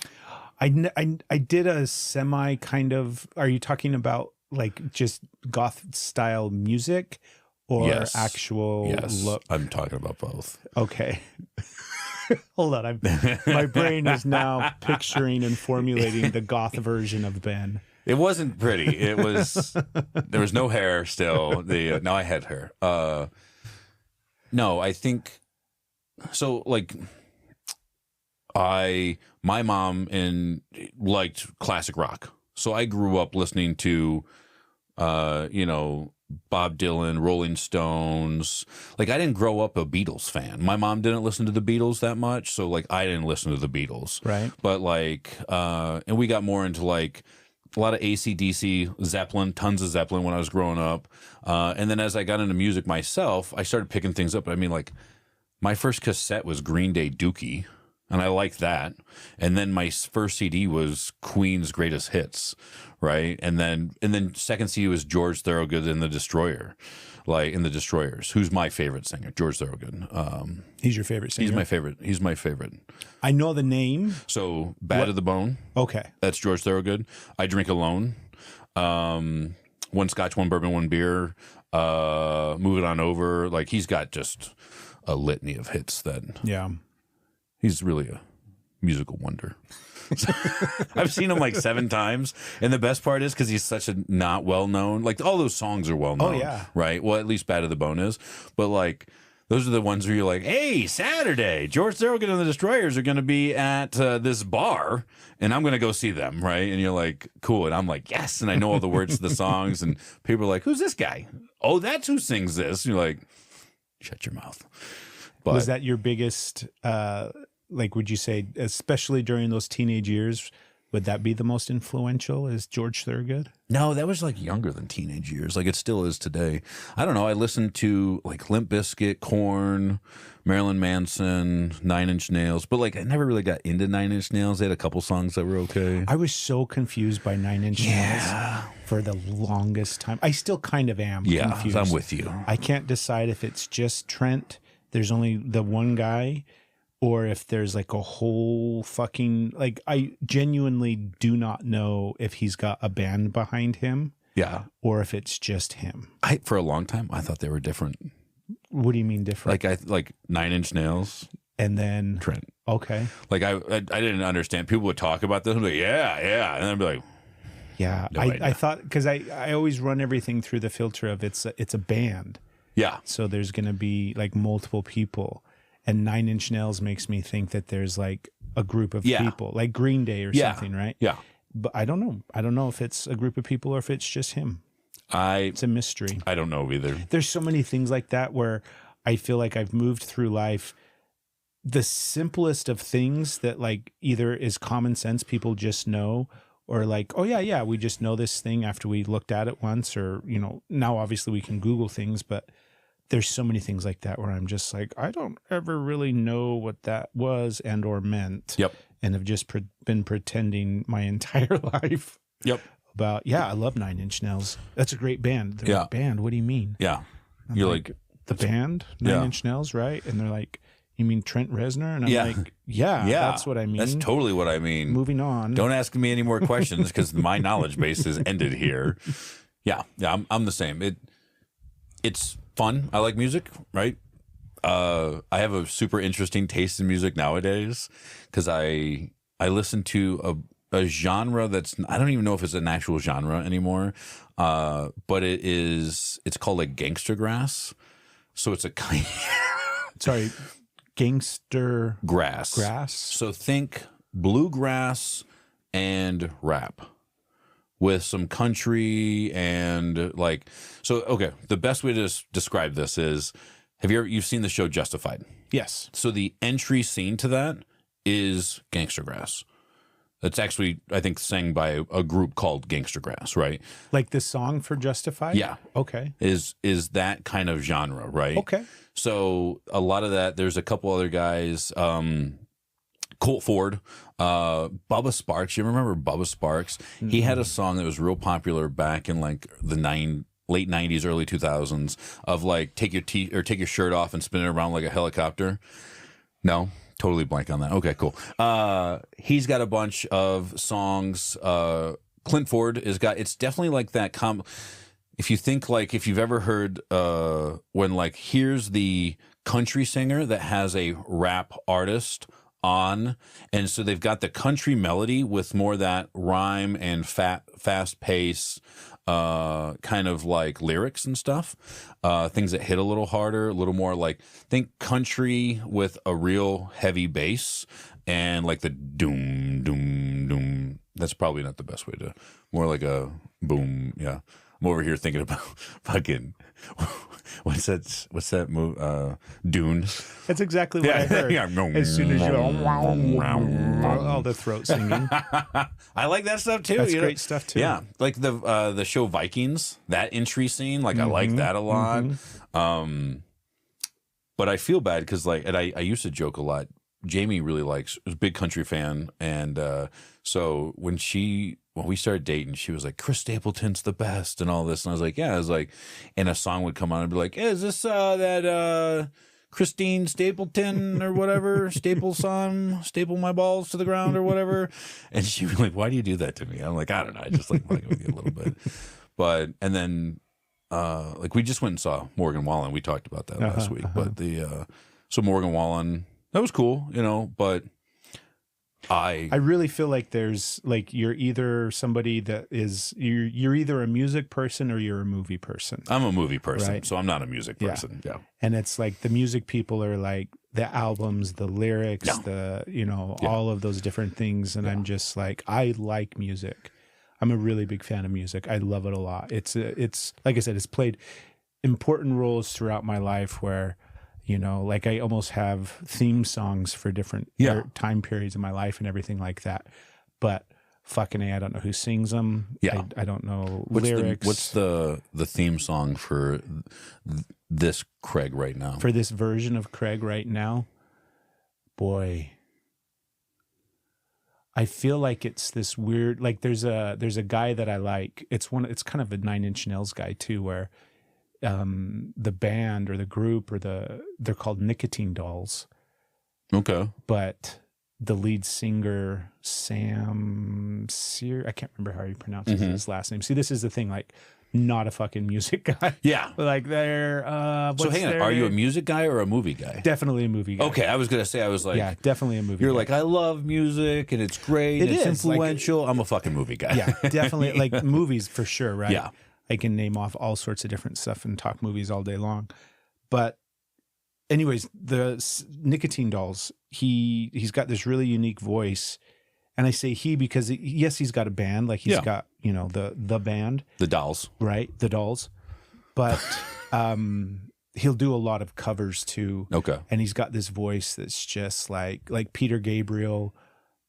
I did a semi kind of, are you talking about like just goth style music or actual look? I'm talking about both. Okay. Hold on. My brain is now picturing and formulating the goth version of Ben. It wasn't pretty. It was, there was no hair still. No, I had hair. No, I think, so like, my mom liked classic rock. So I grew up listening to, Bob Dylan, Rolling Stones. Like I didn't grow up a Beatles fan. My mom didn't listen to the Beatles that much. So like I didn't listen to the Beatles. Right. But like, and we got more into like a lot of AC/DC, Zeppelin, tons of Zeppelin when I was growing up. And then as I got into music myself, I started picking things up. I mean, like my first cassette was Green Day Dookie. And I liked that. And then my first CD was Queen's Greatest Hits, right? And then second CD was George Thorogood and the Destroyer, like in the Destroyers. Who's my favorite singer? George Thorogood. He's your favorite singer? He's my favorite. I know the name. So Bad to the Bone. Okay. That's George Thorogood. I Drink Alone. One Scotch, one bourbon, one beer. Move It On Over. Like he's got just a litany of hits that. Yeah. He's really a musical wonder. I've seen him like 7 times. And the best part is because he's such a not well-known. Like all those songs are well-known. Oh, yeah. Right? Well, at least Bad to the Bone is. But like those are the ones where you're like, hey, Saturday, George Thorogood and the Destroyers are going to be at this bar. And I'm going to go see them. Right? And you're like, cool. And I'm like, yes. And I know all the words to the songs. And people are like, who's this guy? Oh, that's who sings this. And you're like, shut your mouth. But, was that your biggest, like, would you say, especially during those teenage years, would that be the most influential, is George Thorogood? No, that was like younger than teenage years. Like it still is today. I don't know. I listened to like Limp Bizkit, Korn, Marilyn Manson, 9 Inch Nails, but like I never really got into 9 Inch Nails. They had a couple songs that were okay. I was so confused by 9 Inch Nails for the longest time. I still kind of am confused. I'm with you. I can't decide if it's just Trent, there's only the one guy, or if there's like a whole fucking, like, I genuinely do not know if he's got a band behind him. Yeah. Or if it's just him. For a long time, I thought they were different. What do you mean different? Like 9 Inch Nails. And then Trent. Okay. Like I didn't understand. People would talk about this and be like, yeah. And I'd be like, yeah. I thought, because I always run everything through the filter of it's a band. Yeah. So there's going to be like multiple people. And 9 Inch Nails makes me think that there's like a group of people, like Green Day or something, right? Yeah. but I don't know. I don't know if it's a group of people or if it's just him. It's a mystery. I don't know either. There's so many things like that where I feel like I've moved through life. The simplest of things that like either is common sense, people just know, or like, oh yeah, we just know this thing after we looked at it once, or, you know, now obviously we can Google things, but there's so many things like that where I'm just like, I don't ever really know what that was and or meant. Yep. And have just been pretending my entire life. Yep. About, I love 9 Inch Nails. That's a great band. They're like, band, what do you mean? Yeah. I'm You're like the band, 9 Inch Nails, right? And they're like, you mean Trent Reznor? And I'm like, yeah, that's what I mean. That's totally what I mean. Moving on. Don't ask me any more questions because my knowledge base is ended here. Yeah, I'm the same. It's fun. I like music, right? I have a super interesting taste in music nowadays because I listen to a genre that's, I don't even know if it's an actual genre anymore, but it's called like gangster grass. So it's a kind. Sorry. Gangster grass. So think bluegrass and rap with some country and like, so, okay. The best way to describe this is, you've seen the show Justified? Yes. So the entry scene to that is gangster grass. That's actually, I think, sang by a group called Gangster Grass, right? Like the song for Justified? Yeah. Okay. Is that kind of genre, right? Okay. So a lot of that, there's a couple other guys, Colt Ford, Bubba Sparks. You remember Bubba Sparks? Mm-hmm. He had a song that was real popular back in like the late 90s, early 2000s of like take your shirt off and spin it around like a helicopter. No? Totally blank on that. Okay, cool. He's got a bunch of songs. Clint Ford it's definitely like that. If you think like, if you've ever heard when like, here's the country singer that has a rap artist on, and so they've got the country melody with more that rhyme and fast pace, kind of like lyrics and stuff, things that hit a little harder, a little more like, think country with a real heavy bass and like the doom, doom, doom. That's probably not the best way to, more like a boom. Yeah. I'm over here thinking about fucking, what's that move? Dune. That's exactly what I heard. As soon as you all the throat singing. I like that stuff too. That's great stuff too. Yeah, like the show Vikings, that entry scene, like I like that a lot. Mm-hmm. But I feel bad because like, and I used to joke a lot. Jamie really was a big country fan, and so when we started dating, she was like, Chris Stapleton's the best and all this. And I was like, yeah. I was like, and a song would come on and be like, is this that Christine Stapleton or whatever, staple my balls to the ground or whatever? And she was like, why do you do that to me? I'm like, I don't know. I just like fucking with you a little bit. But, and then like we just went and saw Morgan Wallen. We talked about that last week. But so Morgan Wallen, that was cool, but I really feel like there's like, you're either somebody that is, you're either a music person or you're a movie person. I'm a movie person, right? So I'm not a music person. Yeah. And it's like the music people are like the albums, the lyrics, all of those different things. And I'm just like, I like music. I'm a really big fan of music. I love it a lot. It's like I said, it's played important roles throughout my life where, like I almost have theme songs for different time periods in my life and everything like that. But fucking A, I don't know who sings them. Yeah. I don't know lyrics. What's the theme song for this Craig right now? For this version of Craig right now? Boy. I feel like it's this weird, like there's a guy that I like. It's kind of a 9 Inch Nails guy too, where the band or the group or they're called Nicotine Dolls. Okay. But the lead singer, Sam Sear, I can't remember how he pronounces his last name. See, this is the thing, like, not a fucking music guy. Yeah. Like they're so hang on, are you a music guy or a movie guy? Definitely a movie guy. Okay, I was gonna say, I was like, yeah, definitely a movie guy. Like, I love music and it's great, it's influential. Like, I'm a fucking movie guy. Yeah, definitely. Like movies for sure, right? Yeah. I can name off all sorts of different stuff and talk movies all day long. But anyways, the Nicotine Dolls, he's got this really unique voice And I say he because yes, he's got a band, like he's got, you know, the band, the Dolls, right? The Dolls, but he'll do a lot of covers too. Okay. And he's got this voice that's just like Peter Gabriel.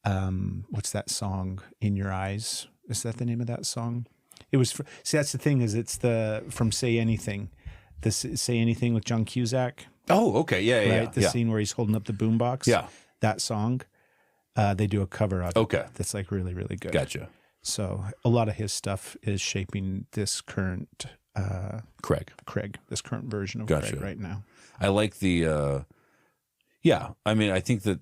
What's that song? In Your Eyes. Is that the name of that song? It was. See, that's the thing is it's from Say Anything. This Say Anything with John Cusack. Oh, okay. Yeah. Right. The scene where he's holding up the boombox. Yeah. That song. They do a cover of it. Okay. That's like really, really good. Gotcha. So a lot of his stuff is shaping this current Craig, this current version of Craig right now. I like the I mean, I think that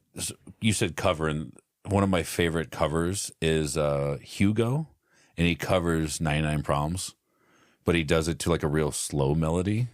you said cover, and one of my favorite covers is Hugo, and he covers 99 Problems, but he does it to like a real slow melody.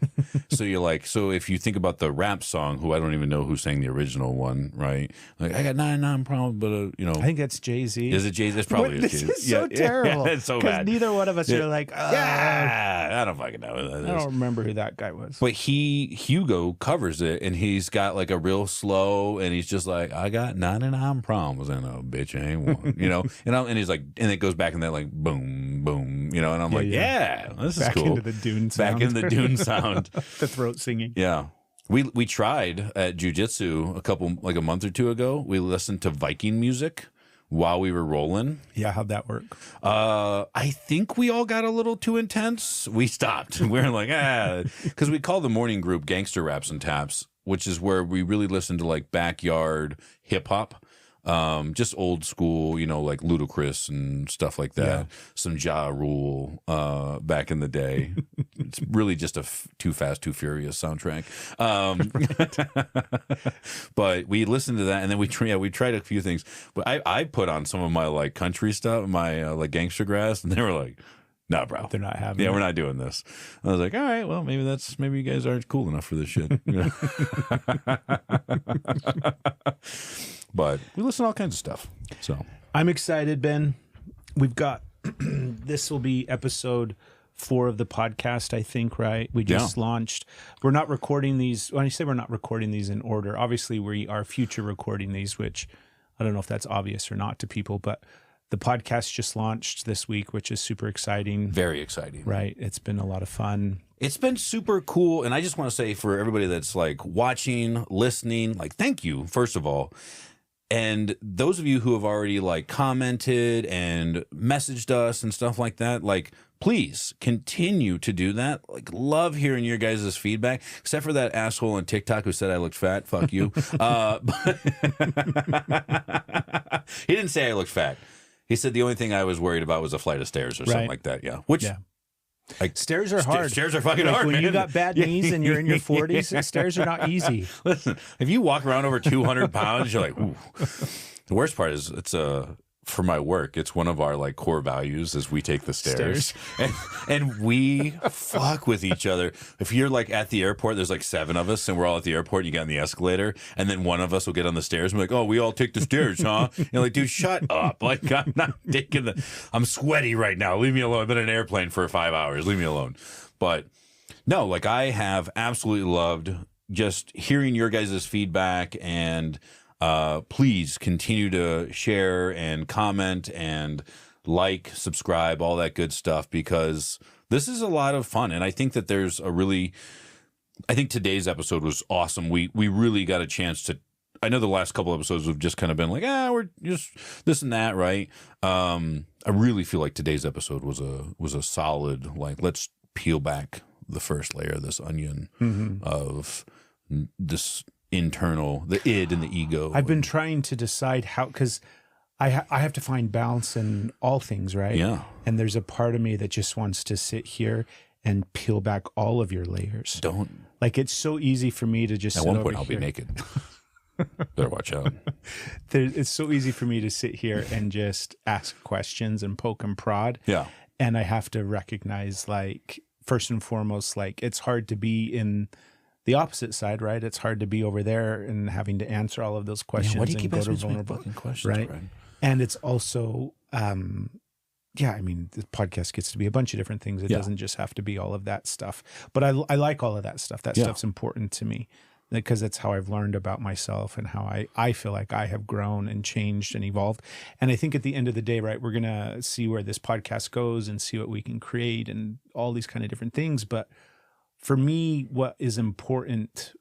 So you're like, so if you think about the rap song, who I don't even know who sang the original one, right? Like, I got 99 problems, but you know, I think that's Jay-Z. Is it Jay-Z? It's probably This Jay-Z. is so terrible. It's so bad. Neither one of us are like, I don't fucking know. I don't remember who that guy was. But Hugo covers it, and he's got like a real slow, and he's just like, I got 99 problems, and a bitch ain't one, you know. And he's like, and it goes back in that like boom, boom, you know. And I'm like, this is back cool. Into the Dune sound. Back in the Dune sound. The throat singing. Yeah. We tried at jiu-jitsu a month or two ago. We listened to Viking music while we were rolling. Yeah, how'd that work? I think we all got a little too intense. We stopped. We were like, because we call the morning group Gangster Raps and Taps, which is where we really listen to like backyard hip hop. Just old school, you know, like Ludacris and stuff like that. Yeah. Some Ja Rule back in the day. It's really just a Too Fast, Too Furious soundtrack. But we listened to that, and then we tried a few things. But I put on some of my like country stuff, my like gangster grass, and they were like, "Nah, bro, they're not having. Yeah, we're not doing this." I was like, "All right, well, maybe you guys aren't cool enough for this shit." You know? But we listen to all kinds of stuff. So I'm excited, Ben. We've got this will be episode 4 of the podcast, I think, right? We just launched. We're not recording these. When I say we're not recording these in order, obviously we are future recording these, which I don't know if that's obvious or not to people, but the podcast just launched this week, which is super exciting. Very exciting. Right. It's been a lot of fun. It's been super cool. And I just want to say for everybody that's like watching, listening, like, thank you, first of all. And those of you who have already like commented and messaged us and stuff like that, like, please continue to do that. Like, love hearing your guys' feedback, except for that asshole on TikTok who said I looked fat. Fuck you. He didn't say I looked fat. He said the only thing I was worried about was a flight of stairs or something like that. Yeah. Which, like, stairs are hard. Stairs are fucking hard, when man. you got bad knees and you're in your 40s, stairs are not easy. Listen, if you walk around over 200 pounds, you're like, ooh. The worst part is it's for my work, it's one of our like core values is we take the stairs. And we fuck with each other. If you're like at the airport, there's like 7 of us and we're all at the airport and you get on the escalator and then one of us will get on the stairs and be like, oh, we all take the stairs, huh? You're like, dude, shut up. Like, I'm not taking I'm sweaty right now. Leave me alone. I've been in an airplane for 5 hours. Leave me alone. But no, like I have absolutely loved just hearing your guys' feedback and please continue to share and comment and like, subscribe, all that good stuff, because this is a lot of fun. And I think that I think today's episode was awesome. We really got a chance to, I know the last couple episodes have just kind of been like, we're just this and that, right? I really feel like today's episode was a solid, like, let's peel back the first layer of this onion of this internal, the id and the ego. I've been trying to decide how, because I have to find balance in all things, right? Yeah. And there's a part of me that just wants to sit here and peel back all of your layers. Don't. Like, it's so easy for me to just At sit one over point, I'll be here. naked. Better watch out. It's so easy for me to sit here and just ask questions and poke and prod. Yeah. And I have to recognize, like, first and foremost, like, it's hard to be in the opposite side, right? It's hard to be over there and having to answer all of those questions. Why do you keep asking so many vulnerable fucking questions, right? And it's also, I mean, the podcast gets to be a bunch of different things. It doesn't just have to be all of that stuff. But I like all of that stuff. That stuff's important to me. because that's how I've learned about myself and how I feel like I have grown and changed and evolved. And I think at the end of the day, right, we're going to see where this podcast goes and see what we can create and all these kind of different things. But for me, what is important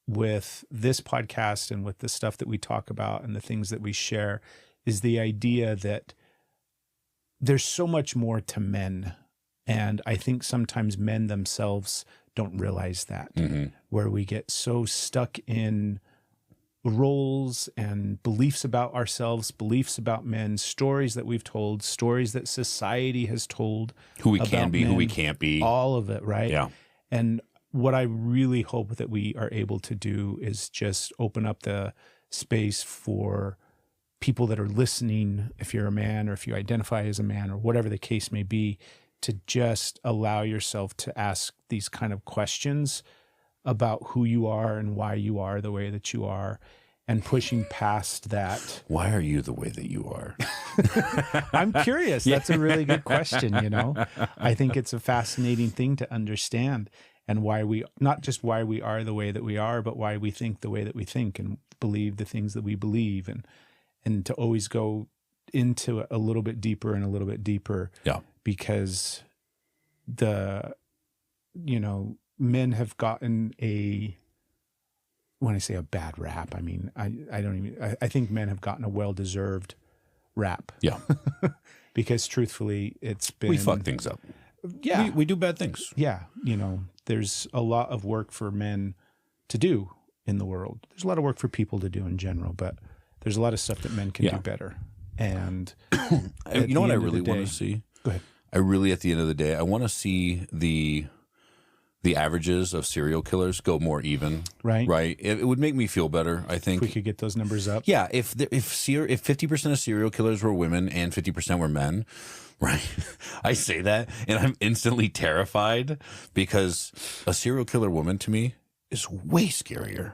with this podcast and with the stuff that we talk about and the things that we share is the idea that there's so much more to men. And I think sometimes men themselves don't realize that, where we get so stuck in roles and beliefs about ourselves, beliefs about men, stories that we've told, stories that society has told. Who we can be, men, who we can't be. All of it, right? Yeah. And what I really hope that we are able to do is just open up the space for people that are listening, if you're a man or if you identify as a man or whatever the case may be, to just allow yourself to ask these kind of questions about who you are and why you are the way that you are, and pushing past that. Why are you the way that you are? I'm curious. That's a really good question, you know. I think it's a fascinating thing to understand, and why we, not just why we are the way that we are, but why we think the way that we think and believe the things that we believe, and to always go into it a little bit deeper and a little bit deeper. Yeah. Because men have gotten when I say a bad rap, I mean, I think men have gotten a well-deserved rap. Yeah. Because truthfully, it's been... We fuck things up. Yeah. We do bad things. Yeah. There's a lot of work for men to do in the world. There's a lot of work for people to do in general, but there's a lot of stuff that men can do better. And you know what I really want to see? Go ahead. I really, at the end of the day, I want to see the averages of serial killers go more even. Right. Right. It would make me feel better, I think. If we could get those numbers up. Yeah. If 50% of serial killers were women and 50% were men, right? I say that and I'm instantly terrified, because a serial killer woman to me is way scarier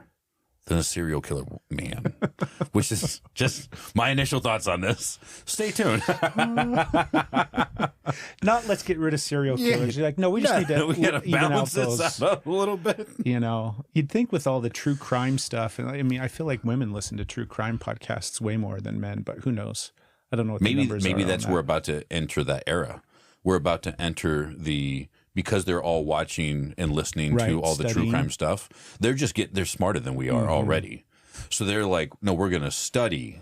than a serial killer man, which is just my initial thoughts on this. Stay tuned. Not let's get rid of serial killers. You're like, no, we just need to we gotta even out balance those. this out a little bit. You'd think with all the true crime stuff, and I mean, I feel like women listen to true crime podcasts way more than men, but who knows? I don't know what the numbers are. Maybe that's on that. we're about to enter that era. We're about to enter because they're all watching and listening to all the true crime stuff. They're smarter than we are already. So they're like, no, we're going to study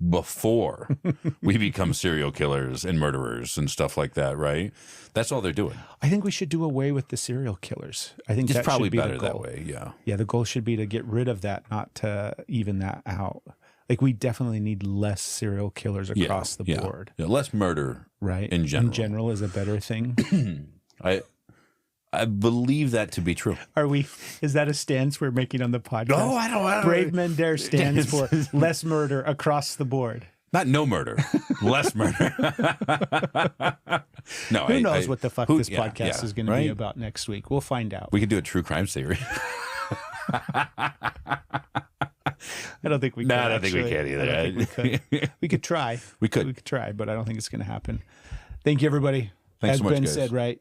before we become serial killers and murderers and stuff like that, right? That's all they're doing. I think we should do away with the serial killers. I think It's that probably should be better the goal. that way, yeah. Yeah, the goal should be to get rid of that, not to even that out. Like, we definitely need less serial killers across the board. Yeah, less murder, right? In general. In general is a better thing. I believe that to be true. Is that a stance we're making on the podcast? No, I don't. Brave-mendare stands for less murder across the board. Not no murder, less murder. No, who knows what the fuck this podcast is going to be about next week? We'll find out. We could do a true crime theory. I don't think we can. No, I don't think we can either. We could try. We could try, but I don't think it's going to happen. Thank you, everybody. Thanks As so much, Ben guys. said, right,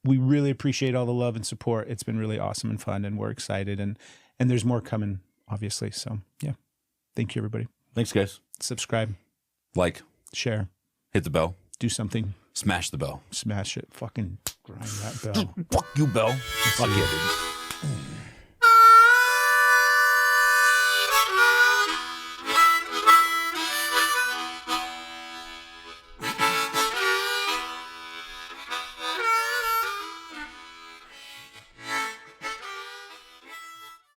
we really appreciate all the love and support. It's been really awesome and fun, and we're excited. And there's more coming, obviously. So, yeah. Thank you, everybody. Thanks, guys. Subscribe. Like. Share. Hit the bell. Do something. Smash the bell. Smash it. Fucking grind that bell. Fuck you, bell. Fuck you.